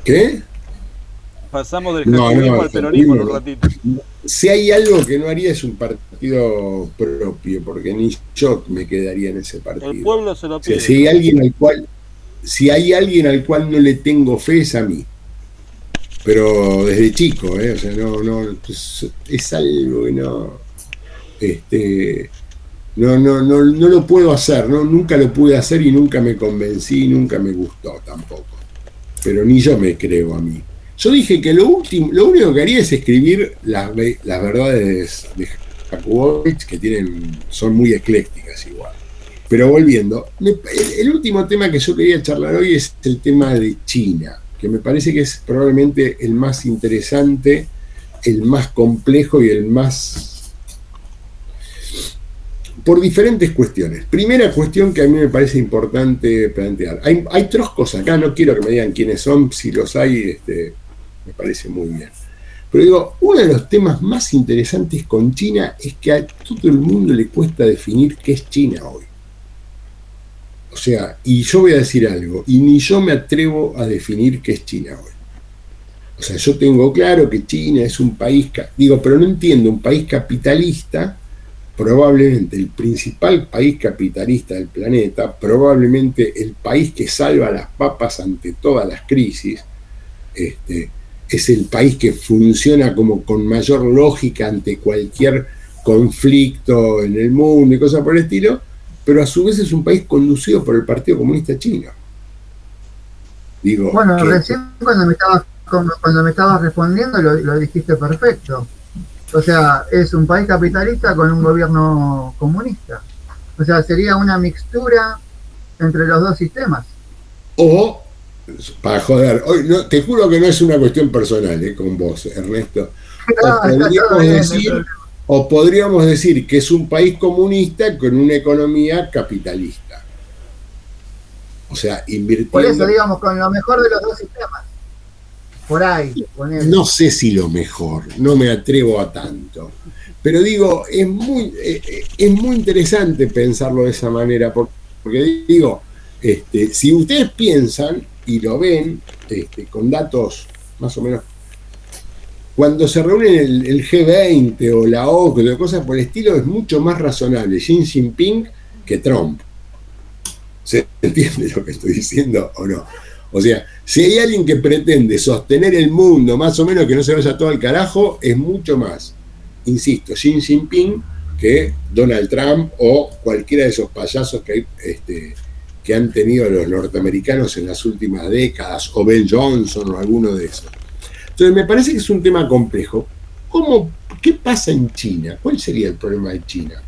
¿Qué? Pasamos del cacuismo al peronismo en un ratito. Si hay algo que no haría es un partido propio, porque ni yo me quedaría en ese partido. El pueblo se lo pide. O sea, si hay alguien al cual no le tengo fe es a mí. Pero desde chico, o sea, no, es algo que no lo puedo hacer, nunca lo pude hacer y nunca me convencí, nunca me gustó tampoco. Pero ni yo me creo a mí. Yo dije que lo único que haría es escribir las verdades de Jakubowicz, que son muy eclécticas igual. Pero volviendo, el último tema que yo quería charlar hoy es el tema de China, que me parece que es probablemente el más interesante, el más complejo y el más... por diferentes cuestiones. Primera cuestión que a mí me parece importante plantear. Hay troscos acá, no quiero que me digan quiénes son, si los hay, me parece muy bien. Pero digo, uno de los temas más interesantes con China es que a todo el mundo le cuesta definir qué es China hoy. O sea, y yo voy a decir algo, y ni yo me atrevo a definir qué es China hoy. O sea, yo tengo claro que China es un país, pero no entiendo, un país capitalista, probablemente el principal país capitalista del planeta, probablemente el país que salva las papas ante todas las crisis, es el país que funciona como con mayor lógica ante cualquier conflicto en el mundo y cosas por el estilo, pero a su vez es un país conducido por el Partido Comunista Chino. Digo, bueno, recién cuando me estabas respondiendo lo dijiste perfecto. O sea, es un país capitalista con un gobierno comunista. O sea, sería una mixtura entre los dos sistemas. O, para joder, hoy te juro que no es una cuestión personal con vos, Ernesto. O podríamos decir que es un país comunista con una economía capitalista. O sea, invirtiendo... Por eso, digamos, con lo mejor de los dos sistemas. Por ahí. No sé si lo mejor, no me atrevo a tanto. Pero digo, es muy interesante pensarlo de esa manera, porque digo, si ustedes piensan y lo ven con datos más o menos, cuando se reúnen el G20 o la OCDE o cosas por el estilo, es mucho más razonable Xi Jinping que Trump. ¿Se entiende lo que estoy diciendo o no? O sea, si hay alguien que pretende sostener el mundo más o menos que no se vaya todo al carajo, es mucho más, insisto, Xi Jinping que Donald Trump o cualquiera de esos payasos que han tenido los norteamericanos en las últimas décadas, o Ben Johnson o alguno de esos. Entonces me parece que es un tema complejo. ¿Qué pasa en China? ¿Cuál sería el problema de China?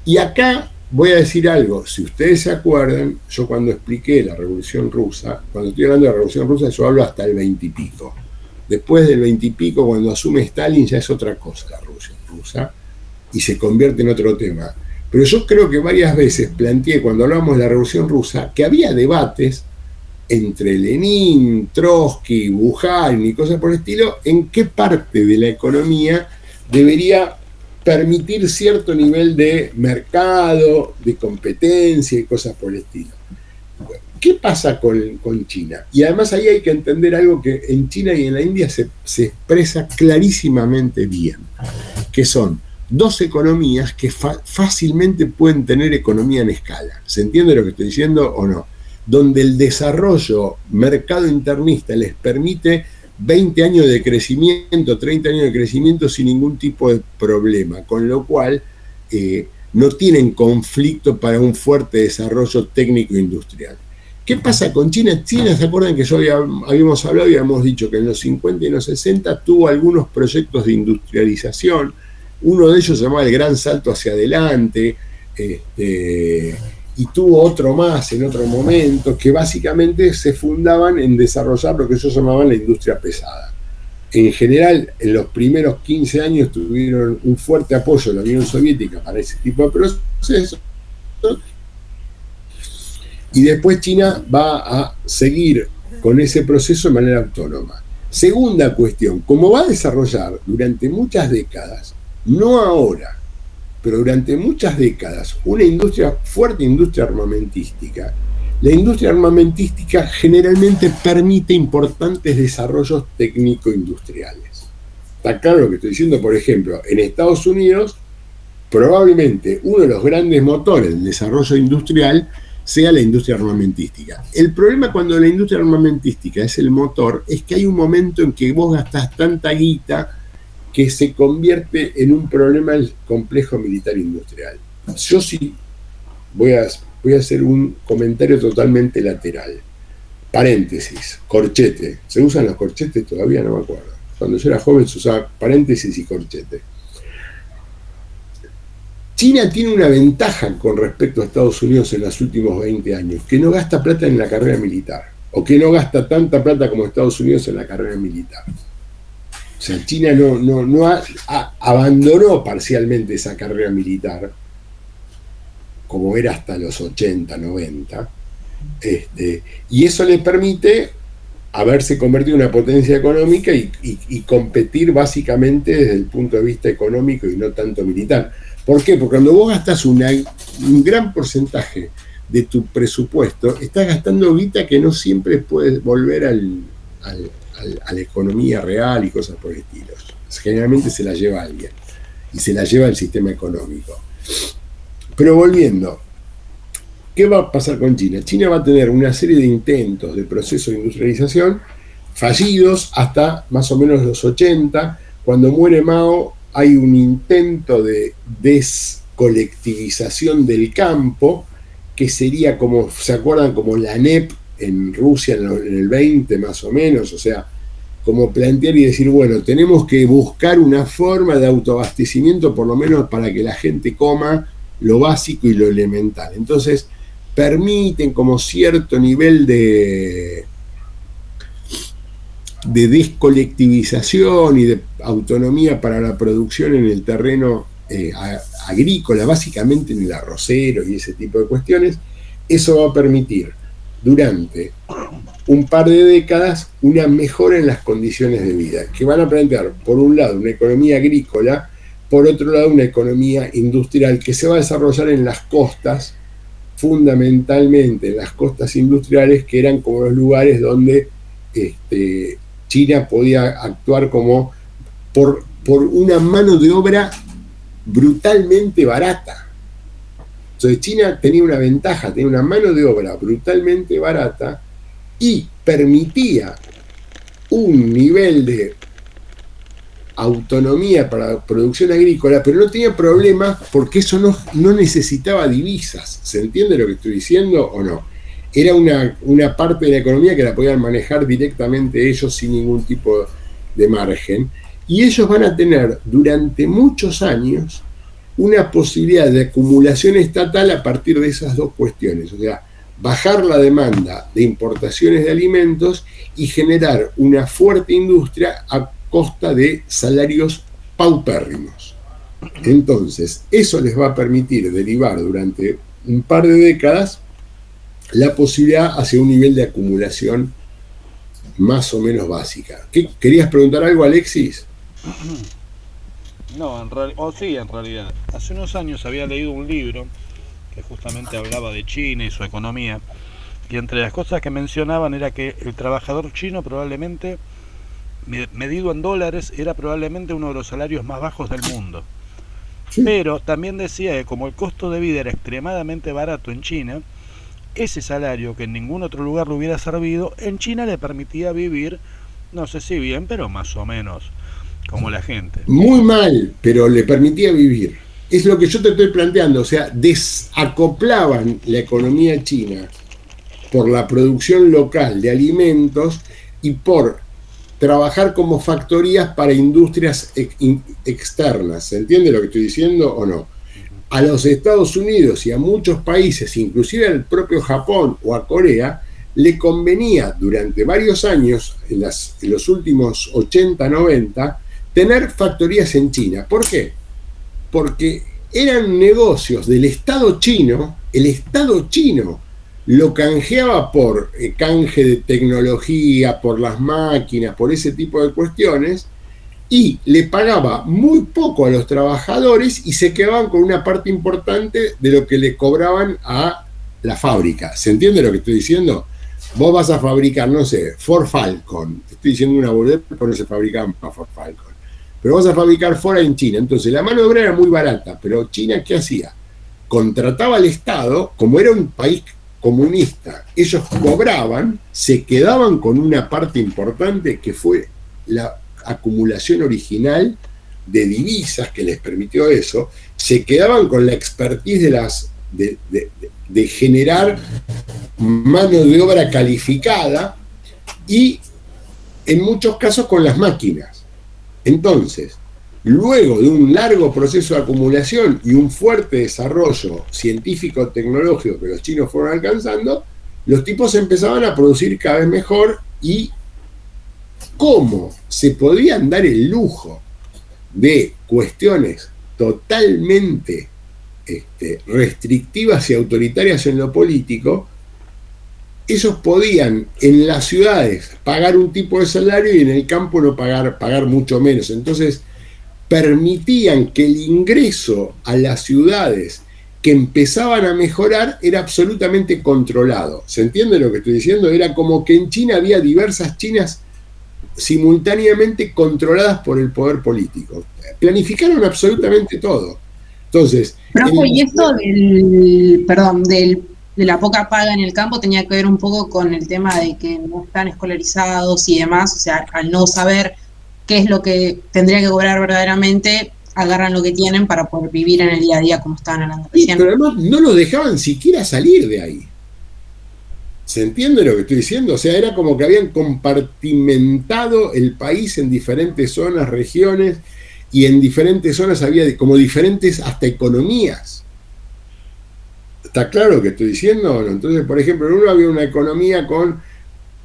Y acá voy a decir algo. Si ustedes se acuerdan, yo cuando expliqué la Revolución Rusa, cuando estoy hablando de la Revolución Rusa, yo hablo hasta el 20 y pico. Después del 20 y pico, cuando asume Stalin, ya es otra cosa la Revolución Rusa y se convierte en otro tema. Pero yo creo que varias veces planteé, cuando hablábamos de la Revolución Rusa, que había debates entre Lenin, Trotsky, Bukharin y cosas por el estilo, en qué parte de la economía debería permitir cierto nivel de mercado, de competencia y cosas por el estilo. ¿Qué pasa con China? Y además ahí hay que entender algo que en China y en la India se expresa clarísimamente bien, que son dos economías que fácilmente pueden tener economía en escala. ¿Se entiende lo que estoy diciendo o no? Donde el desarrollo mercado internista les permite 20 años de crecimiento, 30 años de crecimiento sin ningún tipo de problema, con lo cual no tienen conflicto para un fuerte desarrollo técnico-industrial. ¿Qué pasa con China? China, ¿se acuerdan que habíamos hablado y habíamos dicho que en los 50 y en los 60 tuvo algunos proyectos de industrialización? Uno de ellos se llamaba el Gran Salto hacia Adelante, y tuvo otro más en otro momento, que básicamente se fundaban en desarrollar lo que ellos llamaban la industria pesada. En general, en los primeros 15 años tuvieron un fuerte apoyo de la Unión Soviética para ese tipo de procesos, y después China va a seguir con ese proceso de manera autónoma. Segunda cuestión, como va a desarrollar durante muchas décadas, no ahora, pero durante muchas décadas, una fuerte industria armamentística, la industria armamentística generalmente permite importantes desarrollos técnico-industriales. Está claro lo que estoy diciendo. Por ejemplo, en Estados Unidos, probablemente uno de los grandes motores del desarrollo industrial sea la industria armamentística. El problema cuando la industria armamentística es el motor es que hay un momento en que vos gastás tanta guita que se convierte en un problema el complejo militar industrial. Yo sí voy a hacer un comentario totalmente lateral. Paréntesis, corchete. ¿Se usan los corchetes todavía? No me acuerdo. Cuando yo era joven se usaba paréntesis y corchete. China tiene una ventaja con respecto a Estados Unidos en los últimos 20 años, que no gasta plata en la carrera militar, o que no gasta tanta plata como Estados Unidos en la carrera militar. O sea, China abandonó parcialmente esa carrera militar, como era hasta los 80, 90, y eso le permite haberse convertido en una potencia económica y competir básicamente desde el punto de vista económico y no tanto militar. ¿Por qué? Porque cuando vos gastás un gran porcentaje de tu presupuesto, estás gastando guita que no siempre puedes volver a la economía real y cosas por el estilo. Generalmente se la lleva alguien y se la lleva el sistema económico. Pero volviendo, ¿qué va a pasar con China? China va a tener una serie de intentos de proceso de industrialización fallidos hasta más o menos los 80. Cuando muere Mao hay un intento de descolectivización del campo, que sería como, ¿se acuerdan? Como la NEP en Rusia en el 20 más o menos, o sea, como plantear y decir, bueno, tenemos que buscar una forma de autoabastecimiento por lo menos para que la gente coma lo básico y lo elemental. Entonces, permiten como cierto nivel de descolectivización y de autonomía para la producción en el terreno agrícola, básicamente en el arrocero y ese tipo de cuestiones. Eso va a permitir durante un par de décadas una mejora en las condiciones de vida, que van a plantear, por un lado, una economía agrícola, por otro lado, una economía industrial que se va a desarrollar en las costas, fundamentalmente en las costas industriales, que eran como los lugares donde China podía actuar como por una mano de obra brutalmente barata. Entonces China tenía una ventaja, tenía una mano de obra brutalmente barata y permitía un nivel de autonomía para la producción agrícola, pero no tenía problemas porque eso no necesitaba divisas. ¿Se entiende lo que estoy diciendo o no? Era una parte de la economía que la podían manejar directamente ellos sin ningún tipo de margen, y ellos van a tener durante muchos años una posibilidad de acumulación estatal a partir de esas dos cuestiones, o sea, bajar la demanda de importaciones de alimentos y generar una fuerte industria a costa de salarios paupérrimos. Entonces, eso les va a permitir derivar durante un par de décadas la posibilidad hacia un nivel de acumulación más o menos básica. ¿Querías preguntar algo, Alexis? No, en realidad. Hace unos años había leído un libro que justamente hablaba de China y su economía, y entre las cosas que mencionaban era que el trabajador chino probablemente, medido en dólares, era probablemente uno de los salarios más bajos del mundo. Sí. Pero también decía que como el costo de vida era extremadamente barato en China, ese salario que en ningún otro lugar le hubiera servido, en China le permitía vivir, no sé si bien, pero más o menos como la gente. Muy mal, pero le permitía vivir. Es lo que yo te estoy planteando, o sea, desacoplaban la economía china por la producción local de alimentos y por trabajar como factorías para industrias externas. ¿Se entiende lo que estoy diciendo o no? A los Estados Unidos y a muchos países, inclusive al propio Japón o a Corea, le convenía durante varios años, en los últimos 80, 90, tener factorías en China. ¿Por qué? Porque eran negocios del Estado chino. El Estado chino lo canjeaba por canje de tecnología, por las máquinas, por ese tipo de cuestiones, y le pagaba muy poco a los trabajadores y se quedaban con una parte importante de lo que le cobraban a la fábrica. ¿Se entiende lo que estoy diciendo? Vos vas a fabricar, no sé, Ford Falcon. Estoy diciendo una boludez, pero no se fabricaban para Ford Falcon. Pero vas a fabricar Ford en China. Entonces la mano de obra era muy barata, pero China, ¿qué hacía? Contrataba al Estado, como era un país comunista, ellos cobraban, se quedaban con una parte importante que fue la acumulación original de divisas que les permitió eso, se quedaban con la expertise de generar mano de obra calificada y en muchos casos con las máquinas. Entonces, luego de un largo proceso de acumulación y un fuerte desarrollo científico-tecnológico que los chinos fueron alcanzando, los tipos empezaban a producir cada vez mejor y cómo se podían dar el lujo de cuestiones totalmente restrictivas y autoritarias en lo político, ellos podían en las ciudades pagar un tipo de salario y en el campo no pagar mucho menos. Entonces permitían que el ingreso a las ciudades que empezaban a mejorar era absolutamente controlado. ¿Se entiende lo que estoy diciendo? Era como que en China había diversas Chinas simultáneamente controladas por el poder político. Planificaron absolutamente todo. Entonces, profe, y esto de la poca paga en el campo tenía que ver un poco con el tema de que no están escolarizados y demás, o sea, al no saber qué es lo que tendría que cobrar verdaderamente, agarran lo que tienen para poder vivir en el día a día como estaban hablando recién. Pero además no los dejaban siquiera salir de ahí. ¿Se entiende lo que estoy diciendo? O sea, era como que habían compartimentado el país en diferentes zonas, regiones, y en diferentes zonas había como diferentes hasta economías. ¿Está claro lo que estoy diciendo? Entonces, por ejemplo, en uno había una economía con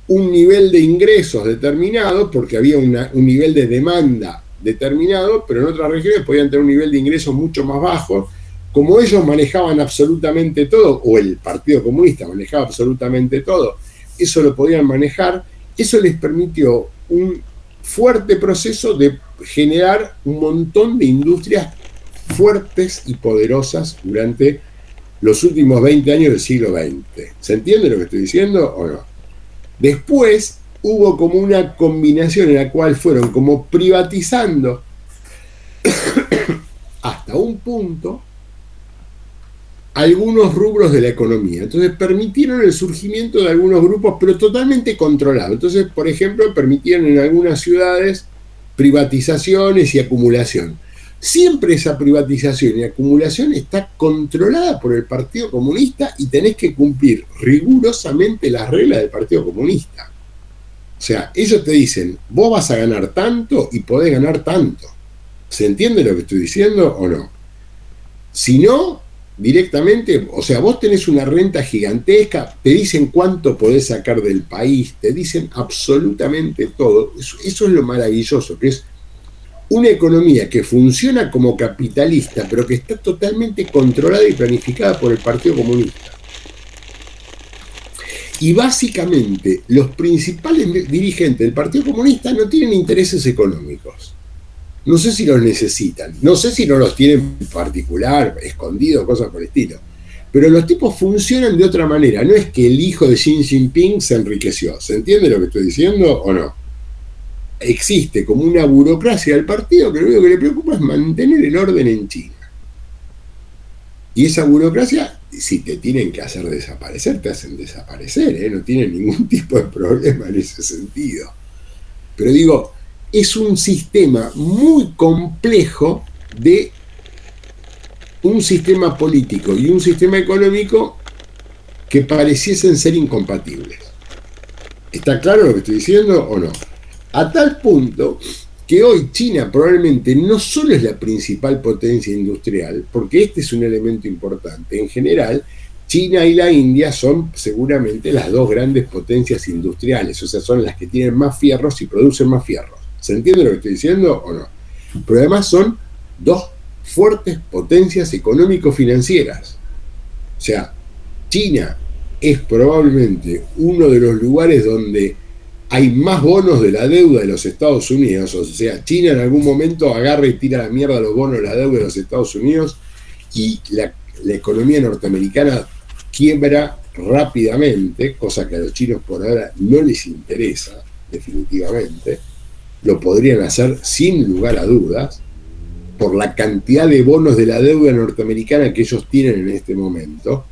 un nivel de ingresos determinado, porque había un nivel de demanda determinado, pero en otras regiones podían tener un nivel de ingresos mucho más bajo. Como ellos manejaban absolutamente todo, o el Partido Comunista manejaba absolutamente todo, eso lo podían manejar, eso les permitió un fuerte proceso de generar un montón de industrias fuertes y poderosas durante los últimos 20 años del siglo XX. ¿Se entiende lo que estoy diciendo o no? Después hubo como una combinación en la cual fueron como privatizando hasta un punto algunos rubros de la economía. Entonces permitieron el surgimiento de algunos grupos, pero totalmente controlados. Entonces, por ejemplo, permitieron en algunas ciudades privatizaciones y acumulación. Siempre esa privatización y acumulación está controlada por el Partido Comunista y tenés que cumplir rigurosamente las reglas del Partido Comunista. O sea, ellos te dicen, vos vas a ganar tanto y podés ganar tanto. ¿Se entiende lo que estoy diciendo o no? Si no, directamente, o sea, vos tenés una renta gigantesca, te dicen cuánto podés sacar del país, te dicen absolutamente todo. Eso es lo maravilloso, que es una economía que funciona como capitalista, pero que está totalmente controlada y planificada por el Partido Comunista. Y básicamente los principales dirigentes del Partido Comunista no tienen intereses económicos. No sé si los necesitan, no sé si no los tienen en particular, escondidos, cosas por el estilo. Pero los tipos funcionan de otra manera. No es que el hijo de Xi Jinping se enriqueció. ¿Se entiende lo que estoy diciendo o no? Existe como una burocracia del partido que lo único que le preocupa es mantener el orden en China. Y esa burocracia, si te tienen que hacer desaparecer, te hacen desaparecer, ¿eh? No tienen ningún tipo de problema en ese sentido. Pero digo, es un sistema muy complejo de un sistema político y un sistema económico que pareciesen ser incompatibles. ¿Está claro lo que estoy diciendo o no? A tal punto que hoy China probablemente no solo es la principal potencia industrial, porque este es un elemento importante. En general, China y la India son seguramente las dos grandes potencias industriales, o sea, son las que tienen más fierros y producen más fierros. ¿Se entiende lo que estoy diciendo o no? Pero además son dos fuertes potencias económico-financieras. O sea, China es probablemente uno de los lugares donde hay más bonos de la deuda de los Estados Unidos. O sea, China en algún momento agarra y tira la mierda a los bonos de la deuda de los Estados Unidos y la economía norteamericana quiebra rápidamente, cosa que a los chinos por ahora no les interesa, definitivamente. Lo podrían hacer sin lugar a dudas, por la cantidad de bonos de la deuda norteamericana que ellos tienen en este momento.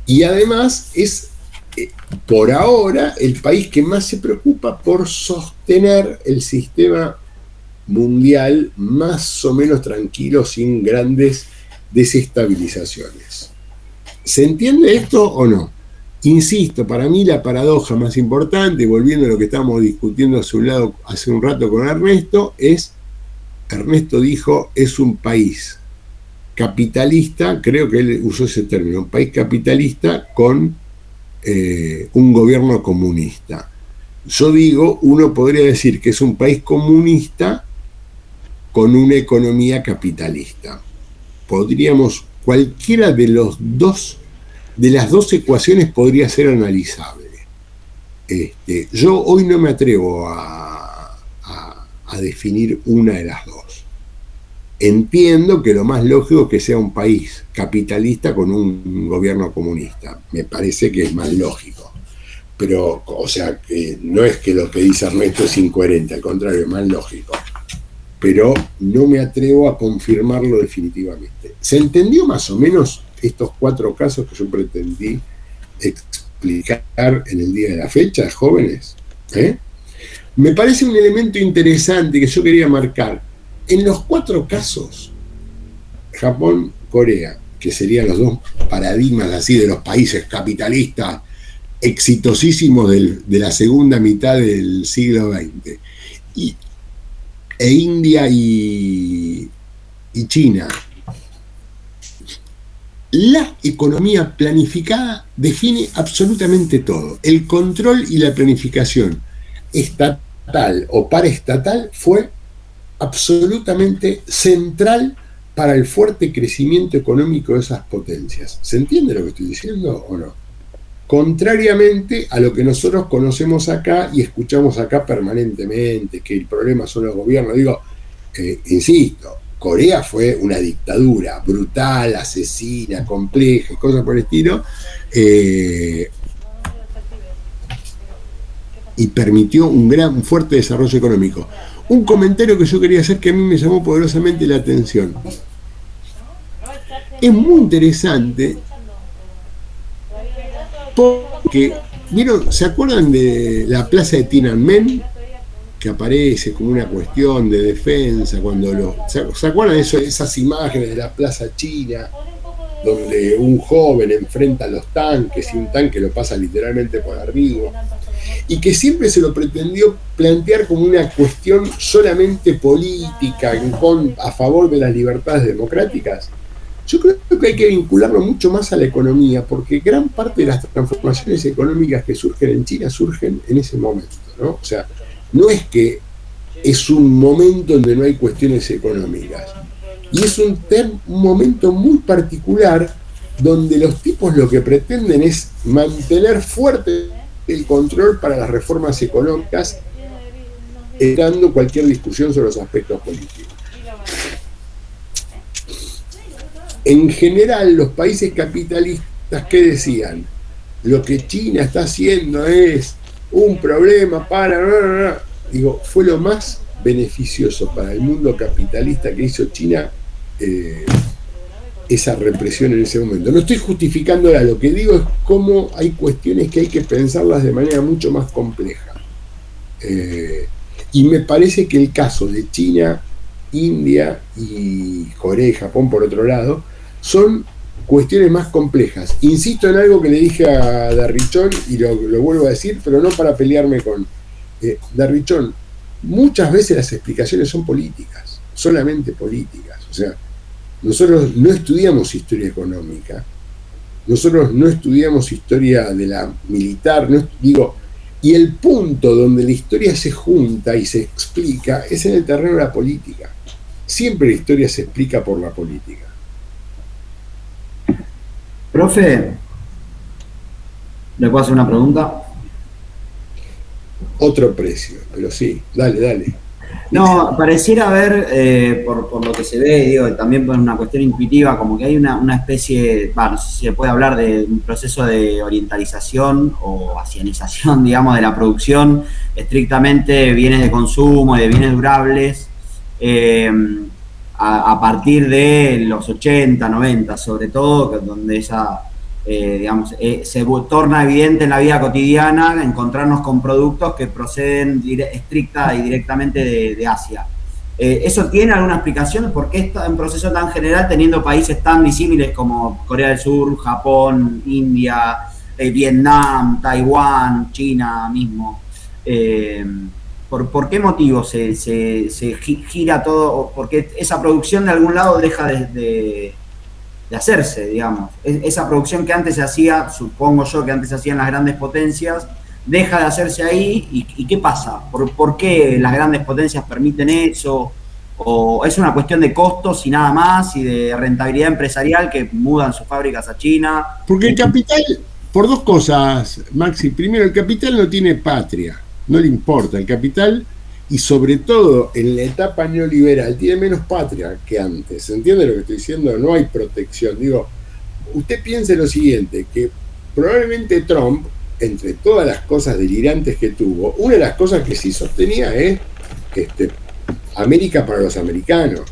Y además es, por ahora, el país que más se preocupa por sostener el sistema mundial más o menos tranquilo, sin grandes desestabilizaciones. ¿Se entiende esto o no? Insisto, para mí la paradoja más importante, volviendo a lo que estábamos discutiendo hace un rato con Ernesto, es, Ernesto dijo, es un país capitalista, creo que él usó ese término, un país capitalista con un gobierno comunista. Yo digo, uno podría decir que es un país comunista con una economía capitalista. Podríamos, cualquiera de las dos ecuaciones podría ser analizable. Yo hoy no me atrevo a definir una de las dos. Entiendo que lo más lógico es que sea un país capitalista con un gobierno comunista. Me parece que es más lógico. Pero, o sea, que no es que lo que dice Ernesto es incoherente, al contrario, es más lógico. Pero no me atrevo a confirmarlo definitivamente. ¿Se entendió más o menos estos 4 casos que yo pretendí explicar en el día de la fecha, jóvenes? Me parece un elemento interesante que yo quería marcar. En los 4 casos, Japón, Corea, que serían los 2 paradigmas así de los países capitalistas exitosísimos de la segunda mitad del siglo XX, e India y China, la economía planificada define absolutamente todo. El control y la planificación estatal o paraestatal fue absolutamente central para el fuerte crecimiento económico de esas potencias. ¿Se entiende lo que estoy diciendo o no? Contrariamente a lo que nosotros conocemos acá y escuchamos acá permanentemente, que el problema son los gobiernos. Digo, insisto, Corea fue una dictadura brutal, asesina, compleja, cosas por el estilo, y permitió un fuerte desarrollo económico. Un comentario que yo quería hacer que a mí me llamó poderosamente la atención. Es muy interesante porque, ¿vieron? ¿Se acuerdan de la plaza de Tiananmen? Que aparece como una cuestión de defensa, cuando ¿se acuerdan de esas imágenes de la plaza china, donde un joven enfrenta a los tanques y un tanque lo pasa literalmente por arriba? Y que siempre se lo pretendió plantear como una cuestión solamente política, a favor de las libertades democráticas. Yo creo que hay que vincularlo mucho más a la economía, porque gran parte de las transformaciones económicas que surgen en China surgen en ese momento, ¿no? O sea, no es que es un momento donde no hay cuestiones económicas, y es un momento muy particular donde los tipos lo que pretenden es mantener fuerte el control para las reformas económicas, evitando cualquier discusión sobre los aspectos políticos. En general, los países capitalistas, ¿qué decían? Lo que China está haciendo es un problema para... Digo, fue lo más beneficioso para el mundo capitalista que hizo China, esa represión en ese momento. No estoy justificándola, lo que digo es cómo hay cuestiones que hay que pensarlas de manera mucho más compleja. Y me parece que el caso de China, India y Corea y Japón, por otro lado, son cuestiones más complejas. Insisto en algo que le dije a Darrichón, y lo vuelvo a decir, pero no para pelearme con Darrichón. Muchas veces las explicaciones son políticas, solamente políticas. O sea, nosotros no estudiamos historia económica, nosotros no estudiamos historia de la militar, y el punto donde la historia se junta y se explica es en el terreno de la política. Siempre la historia se explica por la política. Profe, ¿Le puedo hacer una pregunta? Otro precio, pero sí, dale. No, pareciera haber, por lo que se ve, digo, también por una cuestión intuitiva, como que hay una especie, no sé si se puede hablar de un proceso de orientalización o asianización, digamos, de la producción estrictamente de bienes de consumo y de bienes durables, a partir de los 80, 90, sobre todo, donde esa, digamos, se torna evidente en la vida cotidiana encontrarnos con productos que proceden estricta y directamente de Asia. ¿Eso tiene alguna explicación? ¿Por qué está en proceso tan general teniendo países tan disímiles como Corea del Sur, Japón, India, Vietnam, Taiwán, China mismo? ¿Por qué motivo se gira todo? Porque esa producción de algún lado deja de hacerse, digamos. Esa producción que antes se hacía, supongo yo que antes se hacía en las grandes potencias, deja de hacerse ahí, ¿y qué pasa? ¿Por qué las grandes potencias permiten eso? ¿O es una cuestión de costos y nada más, y de rentabilidad empresarial que mudan sus fábricas a China? Porque el capital, por dos cosas, Maxi. Primero, el capital no tiene patria, no le importa. El capital, y sobre todo en la etapa neoliberal, tiene menos patria que antes. ¿Se entiende lo que estoy diciendo? No hay protección. Digo, usted piense lo siguiente, que probablemente Trump, entre todas las cosas delirantes que tuvo, una de las cosas que sí sostenía es América para los americanos.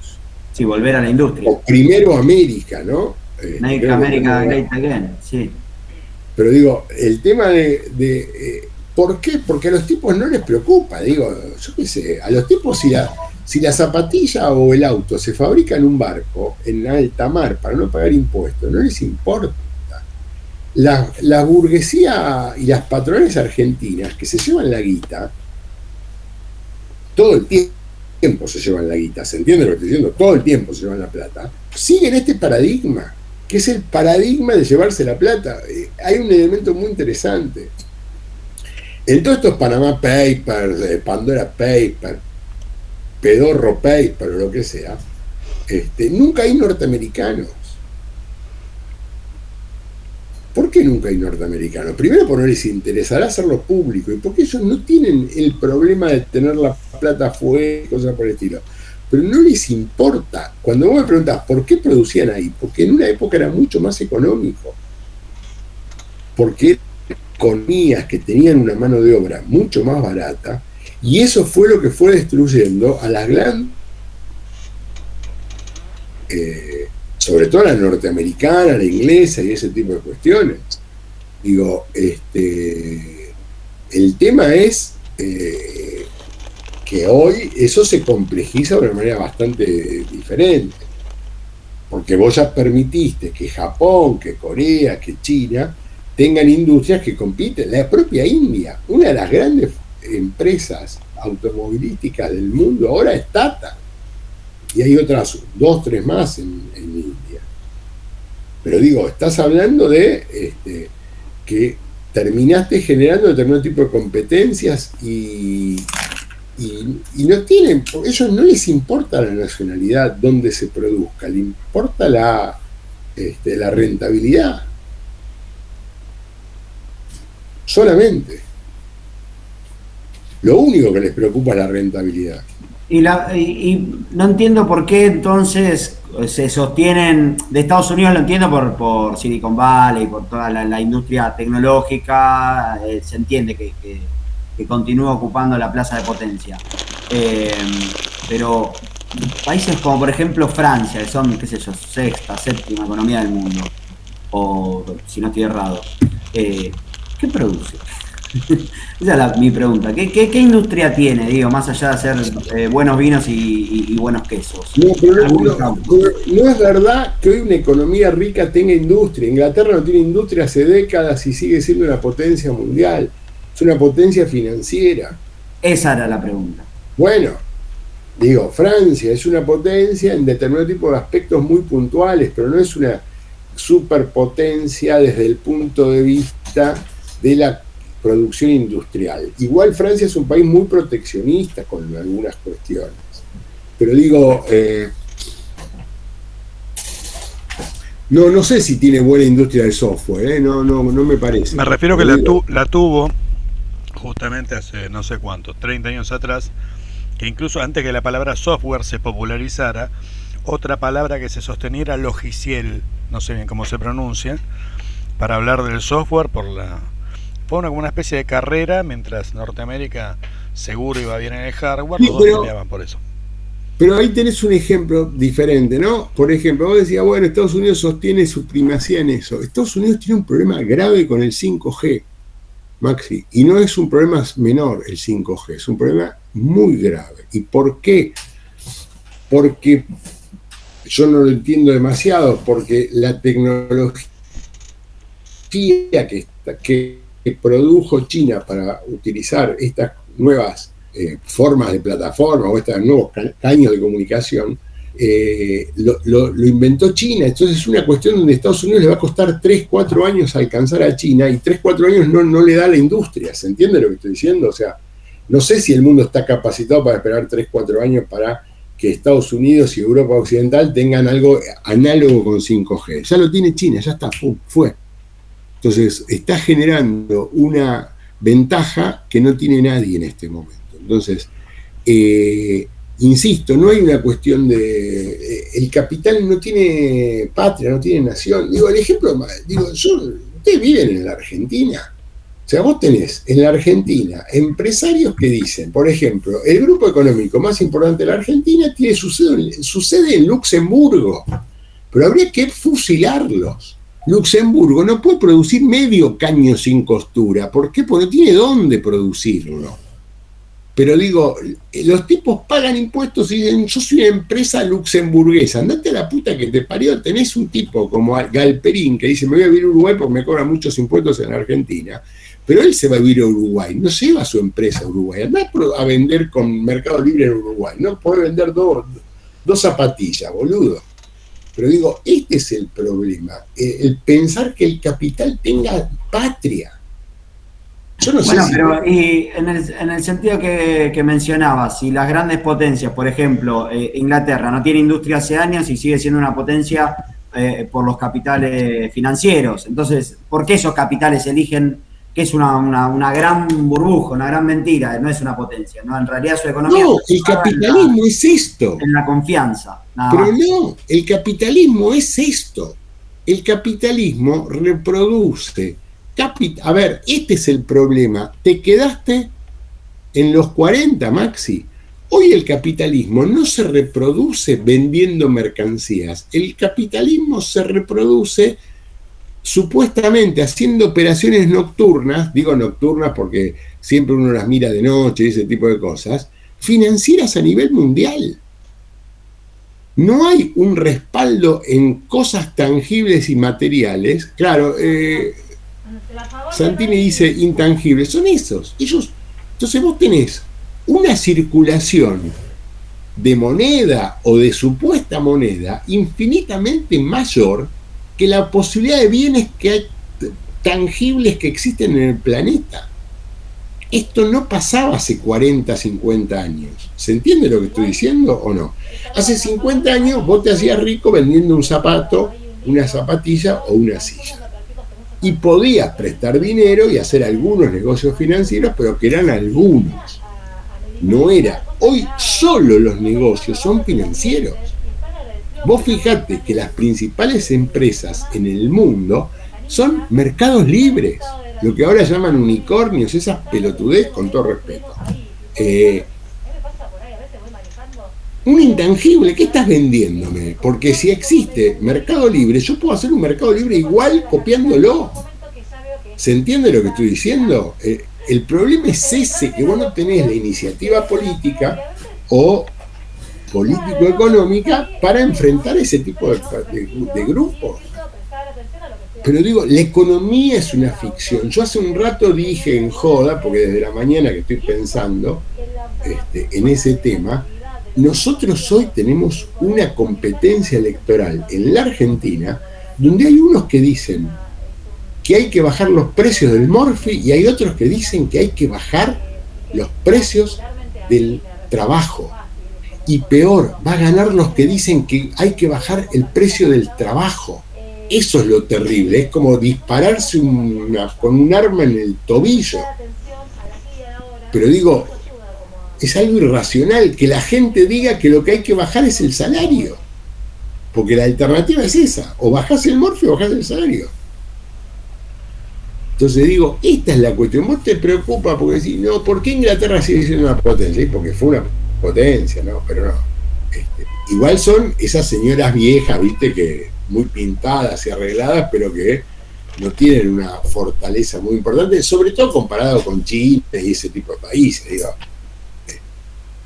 Sí, volver a la industria. O primero América, ¿no? Make America Great Again, sí. Pero digo, el tema ¿por qué? Porque a los tipos no les preocupa, digo, yo qué sé, a los tipos si la zapatilla o el auto se fabrica en un barco, en alta mar, para no pagar impuestos, no les importa. La burguesía y las patrones argentinas que se llevan la guita, todo el tiempo se llevan la guita, ¿se entiende lo que estoy diciendo? Todo el tiempo se llevan la plata, siguen este paradigma, que es el paradigma de llevarse la plata. Hay un elemento muy interesante. En todos estos Panama Papers, Pandora Papers, Pedorro Papers, o lo que sea, nunca hay norteamericanos. ¿Por qué nunca hay norteamericanos? Primero, porque no les interesará hacerlo público, y porque ellos no tienen el problema de tener la plata afuera y cosas por el estilo. Pero no les importa. Cuando vos me preguntás por qué producían ahí, porque en una época era mucho más económico. Porque economías que tenían una mano de obra mucho más barata, y eso fue lo que fue destruyendo a las grandes, sobre todo la norteamericana, la inglesa y ese tipo de cuestiones. Digo, el tema es que hoy eso se complejiza de una manera bastante diferente, porque vos ya permitiste que Japón, que Corea, que China tengan industrias que compiten. La propia India, una de las grandes empresas automovilísticas del mundo ahora es Tata, y hay otras 2, 3 más en India. Pero digo, estás hablando de que terminaste generando determinado tipo de competencias y no tienen, a ellos no les importa la nacionalidad donde se produzca, le importa la rentabilidad. Solamente. Lo único que les preocupa es la rentabilidad. Y no entiendo por qué entonces se sostienen, de Estados Unidos lo entiendo por Silicon Valley, por toda la industria tecnológica, se entiende que continúa ocupando la plaza de potencia. Pero países como por ejemplo Francia, que son, qué sé yo, 6ª, 7ª economía del mundo, o si no estoy errado, ¿qué produce? Esa es mi pregunta. ¿Qué industria tiene, digo, más allá de hacer buenos vinos y buenos quesos? No, pero no es verdad que hoy una economía rica tenga industria. Inglaterra no tiene industria hace décadas y sigue siendo una potencia mundial. Es una potencia financiera. Esa era la pregunta. Bueno, digo, Francia es una potencia en determinado tipo de aspectos muy puntuales, pero no es una superpotencia desde el punto de vista de la producción industrial. Igual Francia es un país muy proteccionista con algunas cuestiones. Pero digo, No sé si tiene buena industria del software, no me parece. Me refiero que la tuvo justamente hace no sé cuánto, 30 años atrás, que incluso antes que la palabra software se popularizara, otra palabra que se sostenía era logiciel, no sé bien cómo se pronuncia, para hablar del software fue como una especie de carrera, mientras Norteamérica seguro iba bien en el hardware, Sí, los dos peleaban por eso. Pero ahí tenés un ejemplo diferente, ¿no? Por ejemplo, vos decías, bueno, Estados Unidos sostiene su primacía en eso. Estados Unidos tiene un problema grave con el 5G, Maxi, y no es un problema menor el 5G, es un problema muy grave. ¿Y por qué? Porque yo no lo entiendo demasiado, porque la tecnología que produjo China para utilizar estas nuevas formas de plataforma o estos nuevos caños de comunicación, lo inventó China. Entonces es una cuestión donde a Estados Unidos le va a costar 3-4 años alcanzar a China, y 3-4 años no le da la industria. ¿Se entiende lo que estoy diciendo? O sea, no sé si el mundo está capacitado para esperar 3-4 años para que Estados Unidos y Europa Occidental tengan algo análogo con 5G. Ya lo tiene China, ya está, fue. Entonces está generando una ventaja que no tiene nadie en este momento. Entonces, insisto, no hay una cuestión de... el capital no tiene patria, no tiene nación. Digo, el ejemplo, ustedes viven en la Argentina. O sea, vos tenés en la Argentina empresarios que dicen, por ejemplo, el grupo económico más importante de la Argentina tiene su sede en Luxemburgo, pero habría que fusilarlos. Luxemburgo no puede producir medio caño sin costura. ¿Por qué? Porque no tiene dónde producirlo. Pero digo, los tipos pagan impuestos y dicen, yo soy una empresa luxemburguesa, andate a la puta que te parió. Tenés un tipo como Galperín que dice, me voy a vivir a Uruguay porque me cobran muchos impuestos en la Argentina, pero él se va a vivir a Uruguay, no lleva su empresa a Uruguay, anda a vender con Mercado Libre en Uruguay, no puede vender dos zapatillas, boludo. Pero digo, este es el problema, el pensar que el capital tenga patria. Yo no sé si... pero y en el sentido que mencionabas, si las grandes potencias, por ejemplo, Inglaterra no tiene industria hace años y sigue siendo una potencia por los capitales financieros, entonces, ¿por qué esos capitales eligen que es una gran burbuja, una gran mentira, no es una potencia, ¿no? En realidad su economía... No, el capitalismo es esto. En la confianza, nada Pero más. no, el capitalismo es esto. El capitalismo reproduce. A ver, este es el problema. Te quedaste en los 40, Maxi. Hoy el capitalismo no se reproduce vendiendo mercancías. El capitalismo se reproduce supuestamente haciendo operaciones nocturnas, digo nocturnas porque siempre uno las mira de noche y ese tipo de cosas, financieras a nivel mundial. No hay un respaldo en cosas tangibles y materiales. Claro, Santini dice intangibles, son esos. Entonces vos tenés una circulación de moneda o de supuesta moneda infinitamente mayor que la posibilidad de bienes que hay tangibles que existen en el planeta. Esto no pasaba hace 40, 50 años. ¿Se entiende lo que estoy diciendo o no? Hace 50 años vos te hacías rico vendiendo un zapato, una zapatilla o una silla. Y podías prestar dinero y hacer algunos negocios financieros, pero que eran algunos. No era. Hoy solo los negocios son financieros. Vos fijate que las principales empresas en el mundo son mercados libres, lo que ahora llaman unicornios, esas pelotudez, con todo respeto. Un intangible, ¿qué estás vendiéndome? Porque si existe mercado libre, yo puedo hacer un mercado libre igual copiándolo. ¿Se entiende lo que estoy diciendo? El problema es ese, que vos no tenés la iniciativa política o político-económica para enfrentar ese tipo de grupos. Pero digo, la economía es una ficción. Yo hace un rato dije en joda, porque desde la mañana que estoy pensando en ese tema, nosotros hoy tenemos una competencia electoral en la Argentina donde hay unos que dicen que hay que bajar los precios del morfi y hay otros que dicen que hay que bajar los precios del trabajo. Y peor, va a ganar los que dicen que hay que bajar el precio del trabajo. Eso es lo terrible, es como dispararse con un arma en el tobillo. Pero digo, es algo irracional que la gente diga que lo que hay que bajar es el salario. Porque la alternativa es esa, o bajás el morfio o bajás el salario. Entonces digo, esta es la cuestión. Vos te preocupa porque decís, no, ¿por qué Inglaterra sigue siendo una potencia? Y porque fue una potencia, ¿no? Pero no. Igual son esas señoras viejas, viste, que muy pintadas y arregladas, pero que no tienen una fortaleza muy importante, sobre todo comparado con Chile y ese tipo de países. Digo,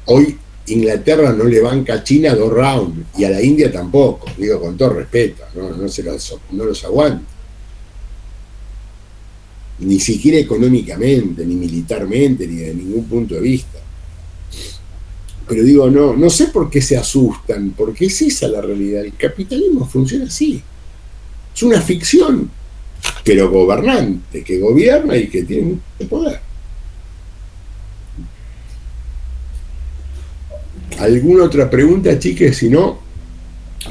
hoy Inglaterra no le banca a China 2 rounds y a la India tampoco, digo con todo respeto, no los aguanta. Ni siquiera económicamente, ni militarmente, ni de ningún punto de vista. Pero digo, no sé por qué se asustan, porque es esa la realidad. El capitalismo funciona así. Es una ficción, pero gobernante, que gobierna y que tiene mucho poder. ¿Alguna otra pregunta, chiques? Si no,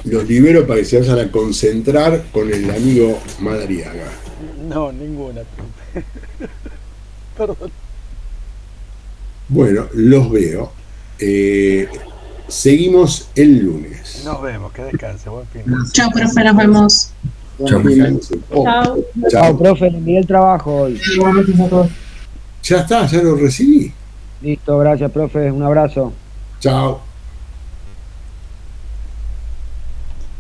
los libero para que se vayan a concentrar con el amigo Madariaga. No, ninguna. Perdón. Bueno, los veo. Seguimos el lunes. Nos vemos, que descanse. Buen fin. Chao, profe, nos vemos. Chao, profe, envié el trabajo hoy. Ya está, ya lo recibí. Listo, gracias, profe, un abrazo. Chao.